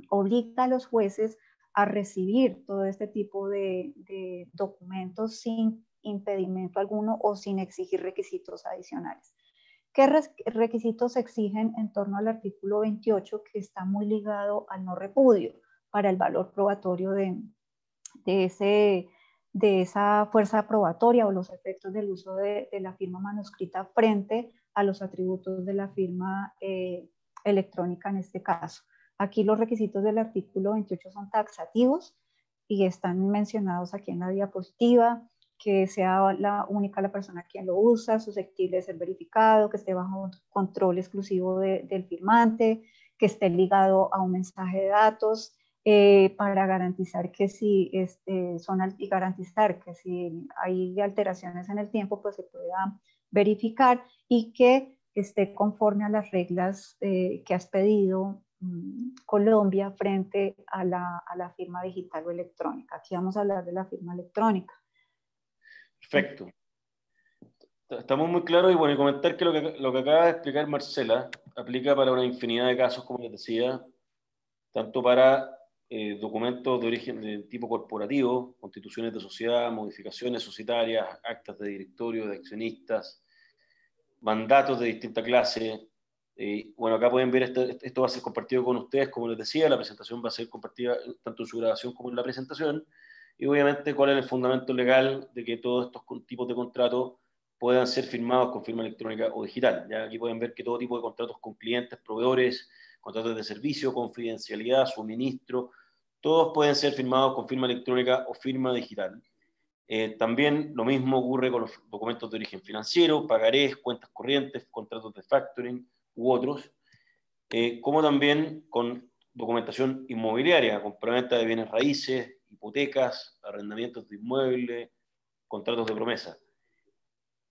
obliga a los jueces a recibir todo este tipo de documentos sin impedimento alguno o sin exigir requisitos adicionales. ¿Qué requisitos se exigen en torno al artículo 28, que está muy ligado al no repudio para el valor probatorio de esa fuerza probatoria o los efectos del uso de la firma manuscrita frente a los atributos de la firma electrónica en este caso? Aquí los requisitos del artículo 28 son taxativos y están mencionados aquí en la diapositiva: que sea la única la persona quien lo usa, susceptible de ser verificado, que esté bajo control exclusivo del firmante, que esté ligado a un mensaje de datos, para garantizar que si garantizar que si hay alteraciones en el tiempo, pues se pueda verificar, y que esté conforme a las reglas que has pedido Colombia frente a la firma digital o electrónica. Aquí vamos a hablar de la firma electrónica. Perfecto. Estamos muy claros, y bueno, y comentar que lo que acaba de explicar Marcela aplica para una infinidad de casos, como les decía, tanto para documentos de origen de tipo corporativo, constituciones de sociedad, modificaciones societarias, actas de directorio, de accionistas, mandatos de distinta clase. Bueno, acá pueden ver, esto va a ser compartido con ustedes, como les decía, la presentación va a ser compartida tanto en su grabación como en la presentación, y obviamente cuál es el fundamento legal de que todos estos tipos de contratos puedan ser firmados con firma electrónica o digital. ¿Ya? Aquí pueden ver que todo tipo de contratos con clientes, proveedores, contratos de servicio, confidencialidad, suministro, todos pueden ser firmados con firma electrónica o firma digital. También lo mismo ocurre con los documentos de origen financiero, pagarés, cuentas corrientes, contratos de factoring u otros, como también con documentación inmobiliaria, compraventa de bienes raíces, hipotecas, arrendamientos de inmuebles, contratos de promesa.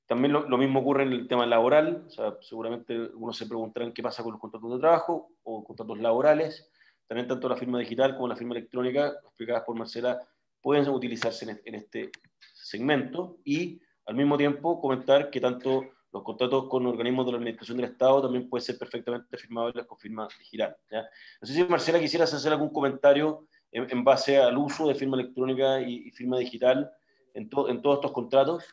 También lo mismo ocurre en el tema laboral, o sea, seguramente algunos se preguntarán qué pasa con los contratos de trabajo o contratos laborales. También tanto la firma digital como la firma electrónica, explicadas por Marcela, pueden utilizarse en este segmento, y al mismo tiempo comentar que tanto los contratos con organismos de la administración del Estado también pueden ser perfectamente firmables con firma digital. ¿Ya? No sé si, Marcela, quisieras hacer algún comentario en base al uso de firma electrónica y firma digital en todos estos contratos.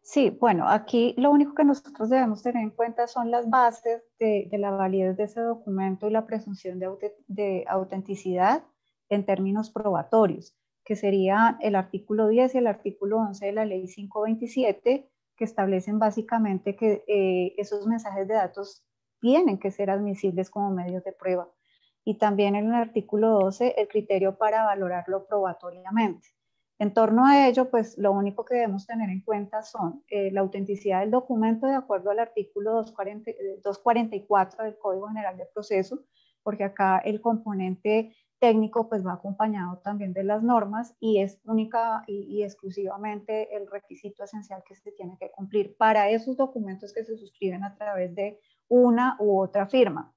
Sí, bueno, aquí lo único que nosotros debemos tener en cuenta son las bases de la validez de ese documento y la presunción de autenticidad en términos probatorios, que sería el artículo 10 y el artículo 11 de la ley 527, que establecen básicamente que esos mensajes de datos tienen que ser admisibles como medios de prueba. Y también en el artículo 12, el criterio para valorarlo probatoriamente. En torno a ello, pues lo único que debemos tener en cuenta son la autenticidad del documento de acuerdo al artículo 244 del Código General de Proceso, porque acá el componente técnico pues va acompañado también de las normas, y es única y exclusivamente el requisito esencial que se tiene que cumplir para esos documentos que se suscriben a través de una u otra firma.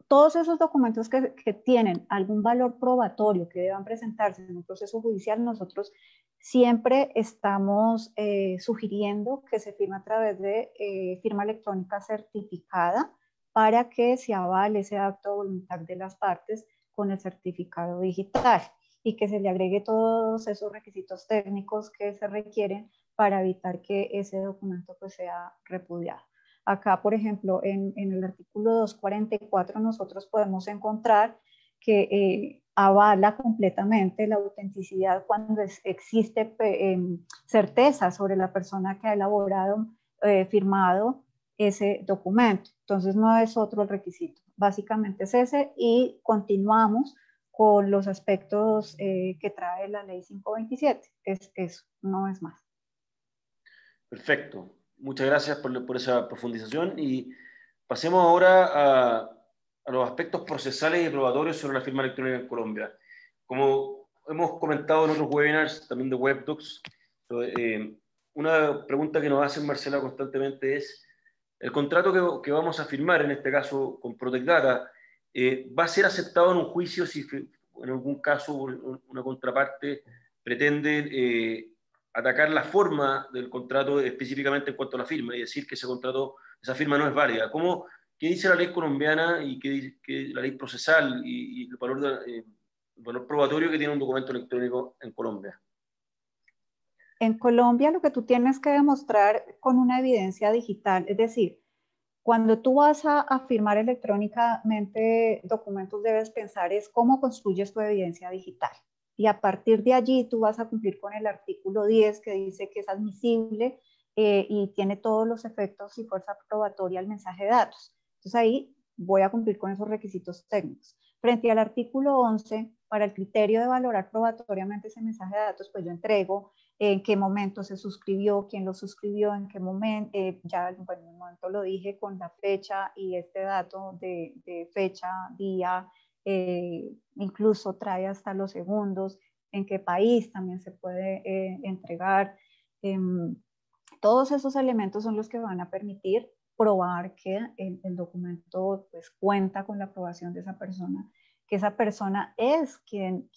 Todos esos documentos que tienen algún valor probatorio, que deban presentarse en un proceso judicial, nosotros siempre estamos sugiriendo que se firme a través de firma electrónica certificada, para que se avale ese acto de voluntad de las partes con el certificado digital, y que se le agregue todos esos requisitos técnicos que se requieren para evitar que ese documento pues sea repudiado. Acá, por ejemplo, en el artículo 244 nosotros podemos encontrar que avala completamente la autenticidad cuando existe certeza sobre la persona que ha elaborado, firmado ese documento. Entonces no es otro el requisito, básicamente es ese, y continuamos con los aspectos que trae la ley 527. Es eso, no es más. Perfecto. Muchas gracias por esa profundización, y pasemos ahora a los aspectos procesales y probatorios sobre la firma electrónica en Colombia. Como hemos comentado en otros webinars, también de WebDocs, una pregunta que nos hacen, Marcela, constantemente es: el contrato que vamos a firmar, en este caso con Protect Data, ¿va a ser aceptado en un juicio si en algún caso una contraparte pretende atacar la forma del contrato específicamente en cuanto a la firma y decir que esa firma no es válida? ¿Qué dice la ley colombiana y qué dice la ley procesal y el valor probatorio que tiene un documento electrónico en Colombia? En Colombia lo que tú tienes que demostrar con una evidencia digital, es decir, cuando tú vas a firmar electrónicamente documentos, debes pensar es cómo construyes tu evidencia digital. Y a partir de allí tú vas a cumplir con el artículo 10 que dice que es admisible y tiene todos los efectos y fuerza probatoria al mensaje de datos. Entonces ahí voy a cumplir con esos requisitos técnicos. Frente al artículo 11, para el criterio de valorar probatoriamente ese mensaje de datos, pues yo entrego en qué momento se suscribió, quién lo suscribió, en qué momento, ya bueno, en un momento lo dije con la fecha y este dato de fecha, día, incluso trae hasta los segundos, en qué país también se puede entregar. Todos esos elementos son los que van a permitir probar que el documento pues, cuenta con la aprobación de esa persona, que esa persona es quien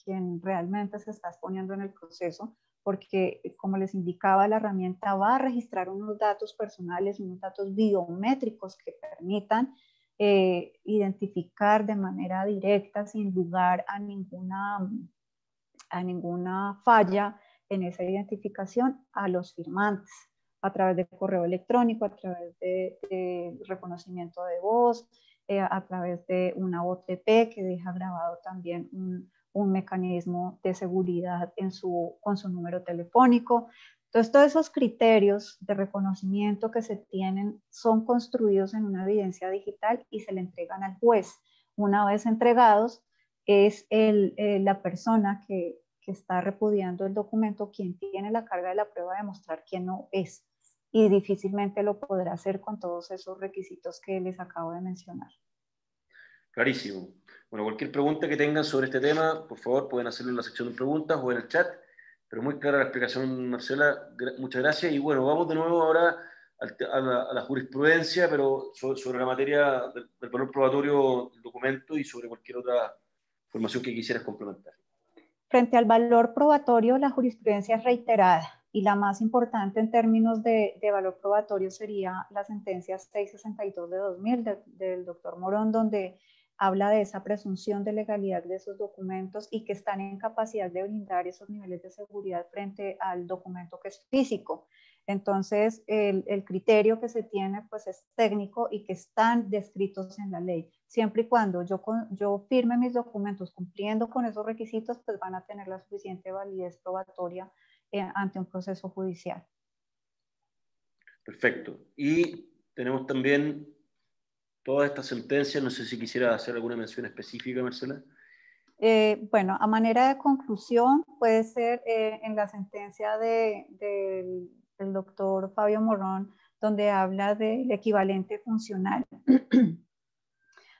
realmente se está exponiendo en el proceso, porque como les indicaba, la herramienta va a registrar unos datos personales, unos datos biométricos que permitan identificar de manera directa, sin lugar a ninguna falla en esa identificación, a los firmantes a través de correo electrónico, a través de reconocimiento de voz, a través de una OTP que deja grabado también un mecanismo de seguridad con su número telefónico. Entonces, todos esos criterios de reconocimiento que se tienen son construidos en una evidencia digital y se le entregan al juez. Una vez entregados, es la persona que está repudiando el documento quien tiene la carga de la prueba de demostrar quién no es. Y difícilmente lo podrá hacer con todos esos requisitos que les acabo de mencionar. Clarísimo. Bueno, cualquier pregunta que tengan sobre este tema, por favor, pueden hacerlo en la sección de preguntas o en el chat. Pero muy clara la explicación, Marcela. Muchas gracias. Y bueno, vamos de nuevo ahora a la jurisprudencia, pero sobre la materia del valor probatorio del documento y sobre cualquier otra información que quisieras complementar. Frente al valor probatorio, la jurisprudencia es reiterada y la más importante en términos de valor probatorio sería la sentencia 662 de 2000 del doctor Morón, donde habla de esa presunción de legalidad de esos documentos y que están en capacidad de brindar esos niveles de seguridad frente al documento que es físico. Entonces, el criterio que se tiene pues es técnico y que están descritos en la ley. Siempre y cuando yo firme mis documentos cumpliendo con esos requisitos, pues van a tener la suficiente validez probatoria ante un proceso judicial. Perfecto. Y tenemos también todas estas sentencias. No sé si quisiera hacer alguna mención específica, Marcela. Bueno, a manera de conclusión, puede ser en la sentencia del doctor Fabio Morón, donde habla del equivalente funcional,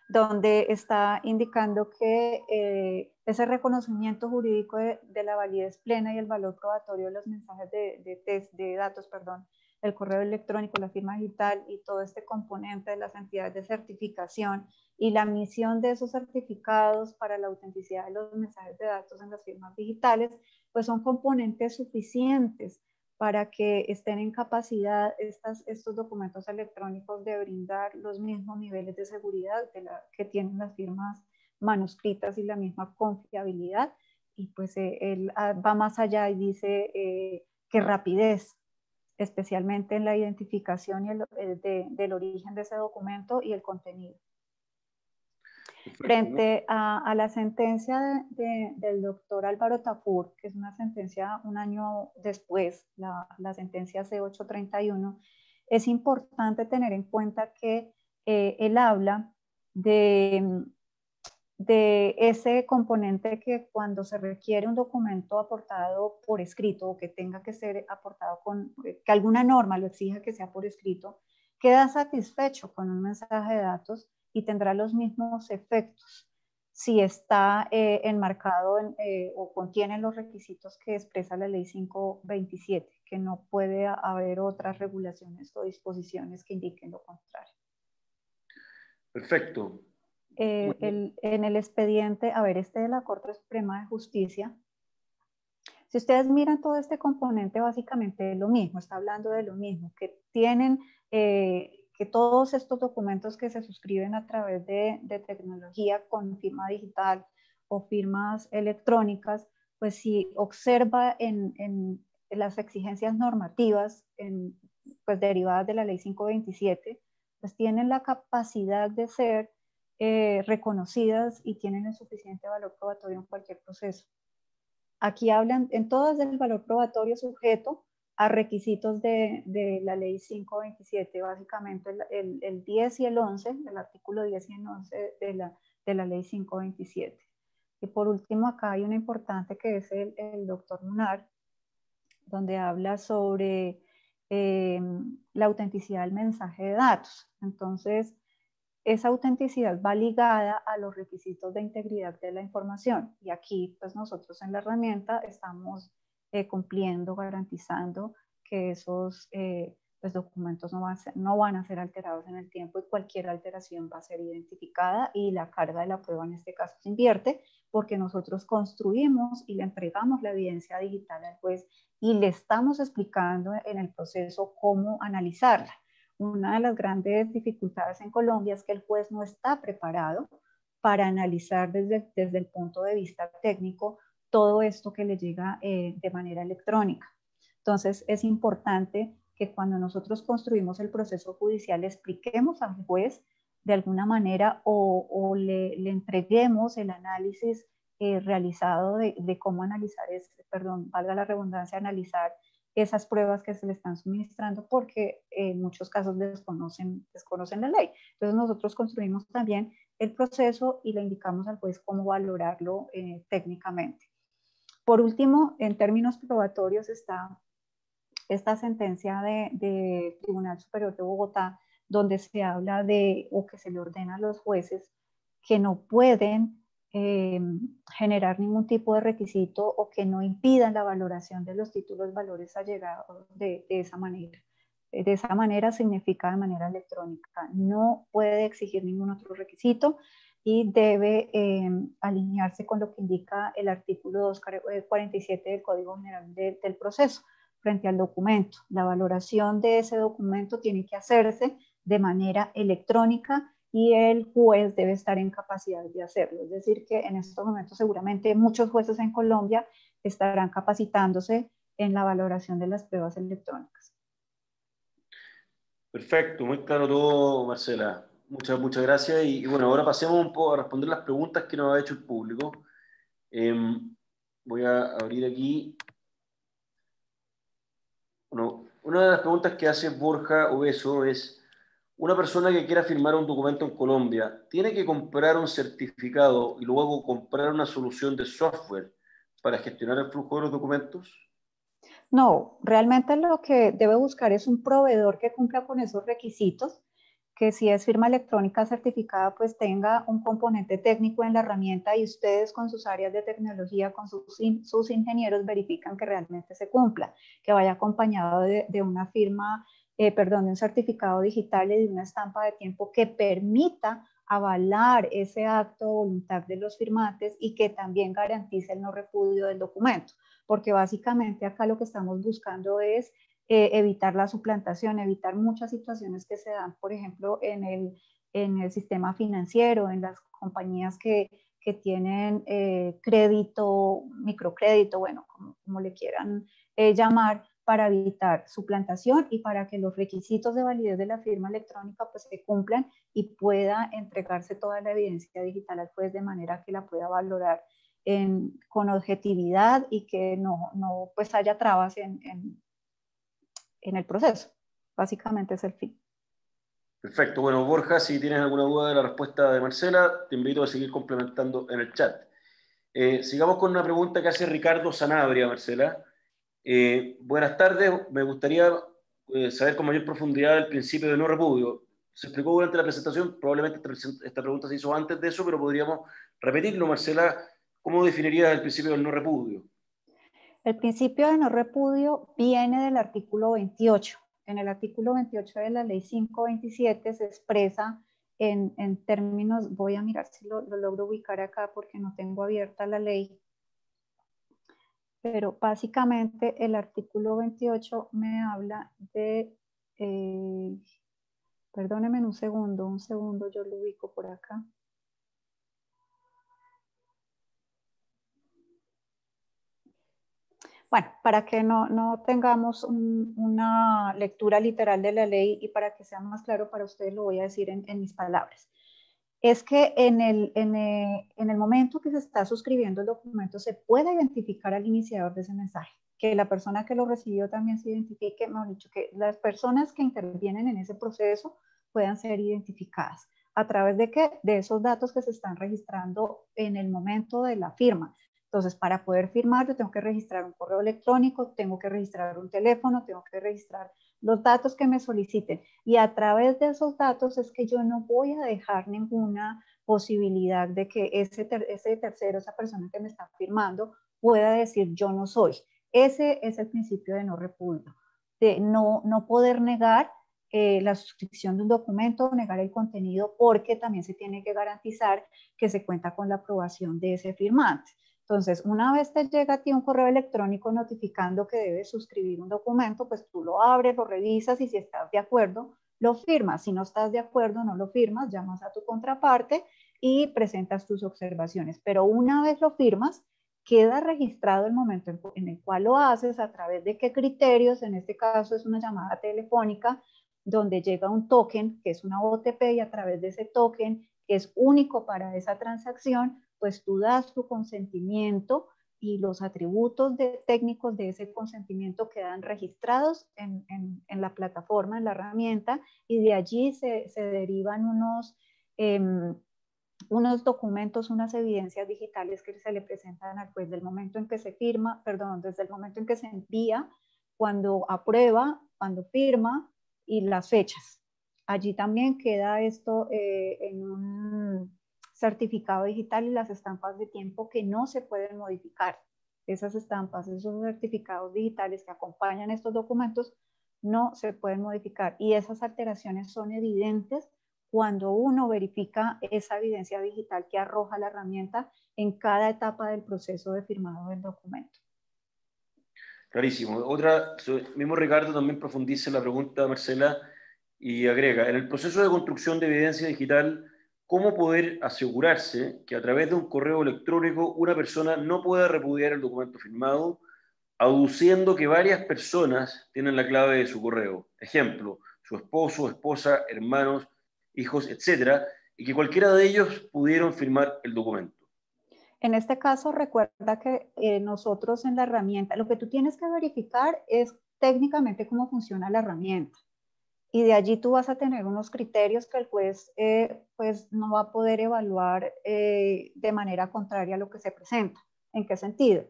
donde está indicando que ese reconocimiento jurídico de la validez plena y el valor probatorio de los mensajes de datos, perdón, el correo electrónico, la firma digital y todo este componente de las entidades de certificación y la emisión de esos certificados para la autenticidad de los mensajes de datos en las firmas digitales, pues son componentes suficientes para que estén en capacidad estos documentos electrónicos de brindar los mismos niveles de seguridad que tienen las firmas manuscritas y la misma confiabilidad. Y pues él va más allá y dice que rapidez, especialmente en la identificación del origen de ese documento y el contenido. Frente a la sentencia del doctor Álvaro Tafur, que es una sentencia un año después, la sentencia C831, es importante tener en cuenta que él habla de ese componente que cuando se requiere un documento aportado por escrito o que tenga que ser aportado que alguna norma lo exija que sea por escrito, queda satisfecho con un mensaje de datos y tendrá los mismos efectos si está enmarcado o contiene los requisitos que expresa la ley 527, que no puede haber otras regulaciones o disposiciones que indiquen lo contrario. Perfecto. En el expediente, a ver, este de la Corte Suprema de Justicia, si ustedes miran todo este componente, básicamente es lo mismo, está hablando de lo mismo, que tienen, que todos estos documentos que se suscriben a través de tecnología con firma digital o firmas electrónicas, pues si observa en las exigencias normativas pues derivadas de la ley 527, pues tienen la capacidad de ser reconocidas y tienen el suficiente valor probatorio en cualquier proceso. Aquí hablan en todas del valor probatorio sujeto a requisitos de la ley 527, básicamente el 10 y el 11, el artículo 10 y el 11 de la ley 527. Y por último, acá hay una importante que es el doctor Munar, donde habla sobre la autenticidad del mensaje de datos. Entonces, esa autenticidad va ligada a los requisitos de integridad de la información. Y aquí, pues nosotros en la herramienta estamos cumpliendo, garantizando que esos pues, documentos no van a ser alterados en el tiempo y cualquier alteración va a ser identificada y la carga de la prueba en este caso se invierte porque nosotros construimos y le entregamos la evidencia digital al juez y le estamos explicando en el proceso cómo analizarla. Una de las grandes dificultades en Colombia es que el juez no está preparado para analizar desde el punto de vista técnico todo esto que le llega de manera electrónica. Entonces, es importante que cuando nosotros construimos el proceso judicial expliquemos al juez de alguna manera o le entreguemos el análisis realizado de cómo analizar, valga la redundancia, analizar esas pruebas que se le están suministrando porque en muchos casos desconocen la ley. Entonces nosotros construimos también el proceso y le indicamos al juez cómo valorarlo técnicamente. Por último, en términos probatorios está esta sentencia de Tribunal Superior de Bogotá donde se habla o que se le ordena a los jueces que no pueden generar ningún tipo de requisito o que no impidan la valoración de los títulos valores allegados de esa manera. De esa manera significa de manera electrónica. No puede exigir ningún otro requisito y debe alinearse con lo que indica el artículo 247 del Código General del Proceso frente al documento. La valoración de ese documento tiene que hacerse de manera electrónica y el juez debe estar en capacidad de hacerlo. Es decir, que en estos momentos seguramente muchos jueces en Colombia estarán capacitándose en la valoración de las pruebas electrónicas. Perfecto, muy claro todo, Marcela. Muchas gracias. Y bueno, ahora pasemos un poco a responder las preguntas que nos ha hecho el público. Voy a abrir aquí. Bueno, una de las preguntas que hace Borja Obeso es, una persona que quiera firmar un documento en Colombia, ¿tiene que comprar un certificado y luego comprar una solución de software para gestionar el flujo de los documentos? No, realmente lo que debe buscar es un proveedor que cumpla con esos requisitos, que si es firma electrónica certificada, pues tenga un componente técnico en la herramienta y ustedes con sus áreas de tecnología, con sus ingenieros verifican que realmente se cumpla, que vaya acompañado de una firma, de un certificado digital y de una estampa de tiempo que permita avalar ese acto o voluntad de los firmantes y que también garantice el no repudio del documento, porque básicamente acá lo que estamos buscando es evitar la suplantación, evitar muchas situaciones que se dan, por ejemplo, en el sistema financiero, en las compañías que tienen crédito, microcrédito, bueno, como le quieran llamar, para evitar suplantación y para que los requisitos de validez de la firma electrónica pues se cumplan y pueda entregarse toda la evidencia digital al juez de manera que la pueda valorar con objetividad y que no pues haya trabas en el proceso. Básicamente es el fin. Perfecto. Bueno, Borja, si tienes alguna duda de la respuesta de Marcela, te invito a seguir complementando en el chat. Sigamos con una pregunta que hace Ricardo Sanabria, Marcela. Buenas tardes, me gustaría saber con mayor profundidad el principio de no repudio. Se explicó durante la presentación, probablemente esta pregunta se hizo antes de eso, pero podríamos repetirlo, Marcela. ¿Cómo definirías el principio del no repudio? El principio de no repudio viene del artículo 28. En el artículo 28 de la ley 527 se expresa en términos, voy a mirar si lo logro ubicar acá porque no tengo abierta la ley, pero básicamente el artículo 28 me habla de, perdónenme un segundo, yo lo ubico por acá. Bueno, para que no tengamos una lectura literal de la ley y para que sea más claro para ustedes, lo voy a decir en mis palabras. Es que en el momento que se está suscribiendo el documento se puede identificar al iniciador de ese mensaje, que la persona que lo recibió también se identifique, mejor dicho, que las personas que intervienen en ese proceso puedan ser identificadas. ¿A través de qué? De esos datos que se están registrando en el momento de la firma. Entonces, para poder firmar, yo tengo que registrar un correo electrónico, tengo que registrar un teléfono, tengo que registrar los datos que me soliciten. Y a través de esos datos es que yo no voy a dejar ninguna posibilidad de que ese tercero, esa persona que me está firmando, pueda decir yo no soy. Ese es el principio de no repudio, de no poder negar la suscripción de un documento, negar el contenido, porque también se tiene que garantizar que se cuenta con la aprobación de ese firmante. Entonces, una vez te llega a ti un correo electrónico notificando que debes suscribir un documento, pues tú lo abres, lo revisas y si estás de acuerdo, lo firmas. Si no estás de acuerdo, no lo firmas, llamas a tu contraparte y presentas tus observaciones. Pero una vez lo firmas, queda registrado el momento en el cual lo haces, a través de qué criterios. En este caso es una llamada telefónica donde llega un token, que es una OTP, y a través de ese token, que es único para esa transacción, pues tú das tu consentimiento y los atributos técnicos de ese consentimiento quedan registrados en la plataforma, en la herramienta, y de allí se derivan unos documentos, unas evidencias digitales que se le presentan al juez del momento en que se firma, perdón, desde el momento en que se envía, cuando aprueba, cuando firma y las fechas. Allí también queda esto en un certificado digital y las estampas de tiempo que no se pueden modificar. Esas estampas, esos certificados digitales que acompañan estos documentos no se pueden modificar y esas alteraciones son evidentes cuando uno verifica esa evidencia digital que arroja la herramienta en cada etapa del proceso de firmado del documento. Clarísimo. Otra, mismo Ricardo también profundiza en la pregunta, Marcela, y agrega, en el proceso de construcción de evidencia digital, ¿cómo poder asegurarse que a través de un correo electrónico una persona no pueda repudiar el documento firmado, aduciendo que varias personas tienen la clave de su correo? Ejemplo, su esposo, esposa, hermanos, hijos, etcétera, y que cualquiera de ellos pudieron firmar el documento. En este caso, recuerda que nosotros en la herramienta, lo que tú tienes que verificar es técnicamente cómo funciona la herramienta. Y de allí tú vas a tener unos criterios que el juez pues no va a poder evaluar de manera contraria a lo que se presenta. ¿En qué sentido?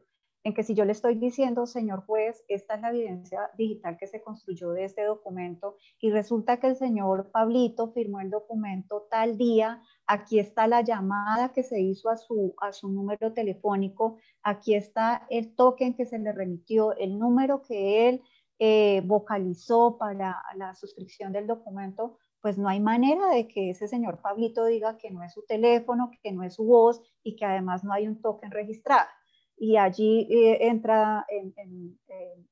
En que si yo le estoy diciendo, señor juez, esta es la evidencia digital que se construyó de este documento y resulta que el señor Pablito firmó el documento tal día, aquí está la llamada que se hizo a su número telefónico, aquí está el token que se le remitió, el número que él vocalizó para la suscripción del documento, pues no hay manera de que ese señor Pablito diga que no es su teléfono, que no es su voz y que además no hay un token registrado. Y allí entra en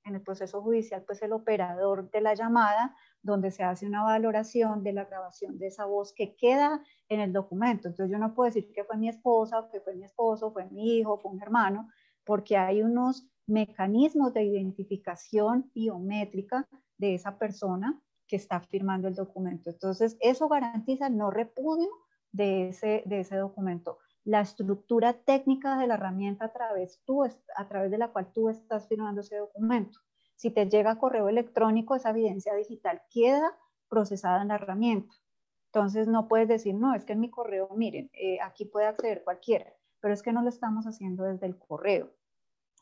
el proceso judicial pues el operador de la llamada, donde se hace una valoración de la grabación de esa voz que queda en el documento. Entonces yo no puedo decir que fue mi esposa, que fue mi esposo, fue mi hijo, fue un hermano, porque hay unos mecanismos de identificación biométrica de esa persona que está firmando el documento. Entonces, eso garantiza el no repudio de ese documento. La estructura técnica de la herramienta a través de la cual tú estás firmando ese documento. Si te llega correo electrónico, esa evidencia digital queda procesada en la herramienta. Entonces, no puedes decir, no, es que en mi correo, miren, aquí puede acceder cualquiera, pero es que no lo estamos haciendo desde el correo.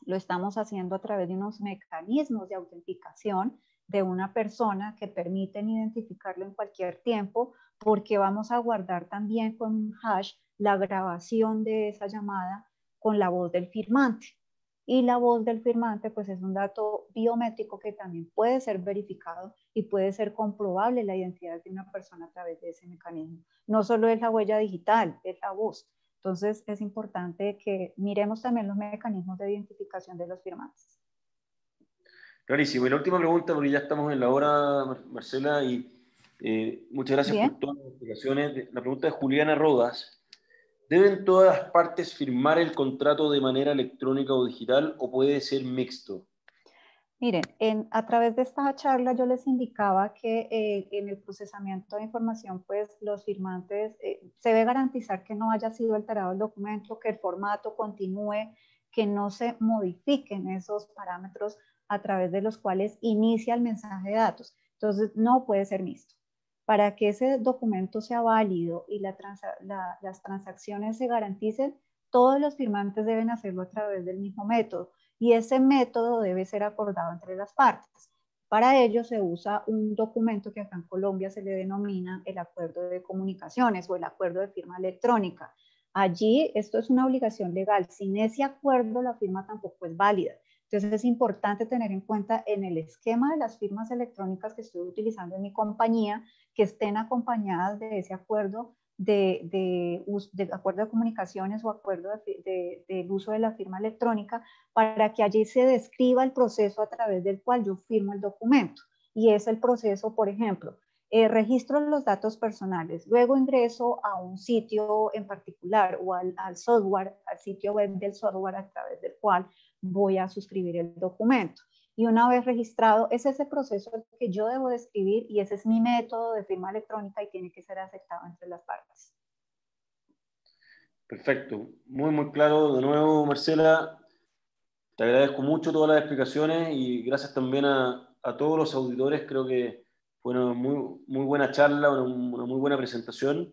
Lo estamos haciendo a través de unos mecanismos de autenticación de una persona que permiten identificarlo en cualquier tiempo, porque vamos a guardar también con un hash la grabación de esa llamada con la voz del firmante. Y la voz del firmante pues es un dato biométrico que también puede ser verificado y puede ser comprobable la identidad de una persona a través de ese mecanismo. No solo es la huella digital, es la voz. Entonces es importante que miremos también los mecanismos de identificación de los firmantes. Clarísimo. Y la última pregunta, porque ya estamos en la hora, Marcela, y muchas gracias Bien. por todas las explicaciones. La pregunta de Juliana Rodas. ¿Deben todas las partes firmar el contrato de manera electrónica o digital o puede ser mixto? Miren, a través de esta charla yo les indicaba que en el procesamiento de información, pues los firmantes, se debe garantizar que no haya sido alterado el documento, que el formato continúe, que no se modifiquen esos parámetros a través de los cuales inicia el mensaje de datos. Entonces, no puede ser mixto. Para que ese documento sea válido y las transacciones se garanticen, todos los firmantes deben hacerlo a través del mismo método y ese método debe ser acordado entre las partes. Para ello se usa un documento que acá en Colombia se le denomina el acuerdo de comunicaciones o el acuerdo de firma electrónica. Allí esto es una obligación legal. Sin ese acuerdo la firma tampoco es válida. Entonces es importante tener en cuenta en el esquema de las firmas electrónicas que estoy utilizando en mi compañía que estén acompañadas de ese acuerdo de acuerdo de comunicaciones o acuerdo del uso de la firma electrónica para que allí se describa el proceso a través del cual yo firmo el documento. Y es el proceso, por ejemplo, registro los datos personales, luego ingreso a un sitio en particular o al software, al sitio web del software a través del cual voy a suscribir el documento. Y una vez registrado, es ese proceso que yo debo describir y ese es mi método de firma electrónica y tiene que ser aceptado entre las partes. Perfecto, muy, muy claro. De nuevo, Marcela, te agradezco mucho todas las explicaciones y gracias también a todos los auditores. Creo que fue una muy, muy buena charla, una muy buena presentación.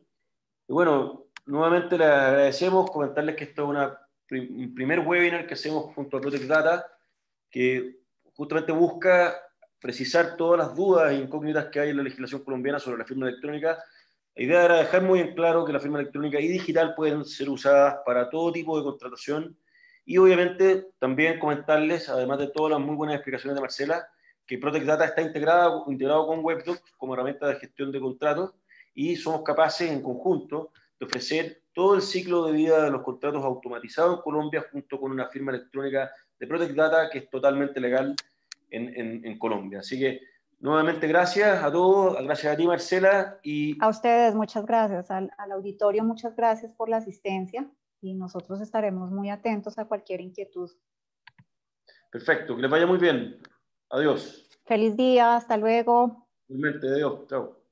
Y bueno, nuevamente les agradecemos, comentarles que esto es un primer webinar que hacemos junto a Protect Data, que justamente busca precisar todas las dudas e incógnitas que hay en la legislación colombiana sobre la firma electrónica. La idea era dejar muy en claro que la firma electrónica y digital pueden ser usadas para todo tipo de contratación y obviamente también comentarles, además de todas las muy buenas explicaciones de Marcela, que Protect Data está integrado con WebDoc como herramienta de gestión de contratos y somos capaces en conjunto de ofrecer todo el ciclo de vida de los contratos automatizados en Colombia junto con una firma electrónica de Protect Data que es totalmente legal en Colombia. Así que nuevamente gracias a todos, gracias a ti Marcela. Y a ustedes muchas gracias, al auditorio muchas gracias por la asistencia y nosotros estaremos muy atentos a cualquier inquietud. Perfecto, que les vaya muy bien. Adiós. Feliz día, hasta luego. Igualmente, adiós. Chao.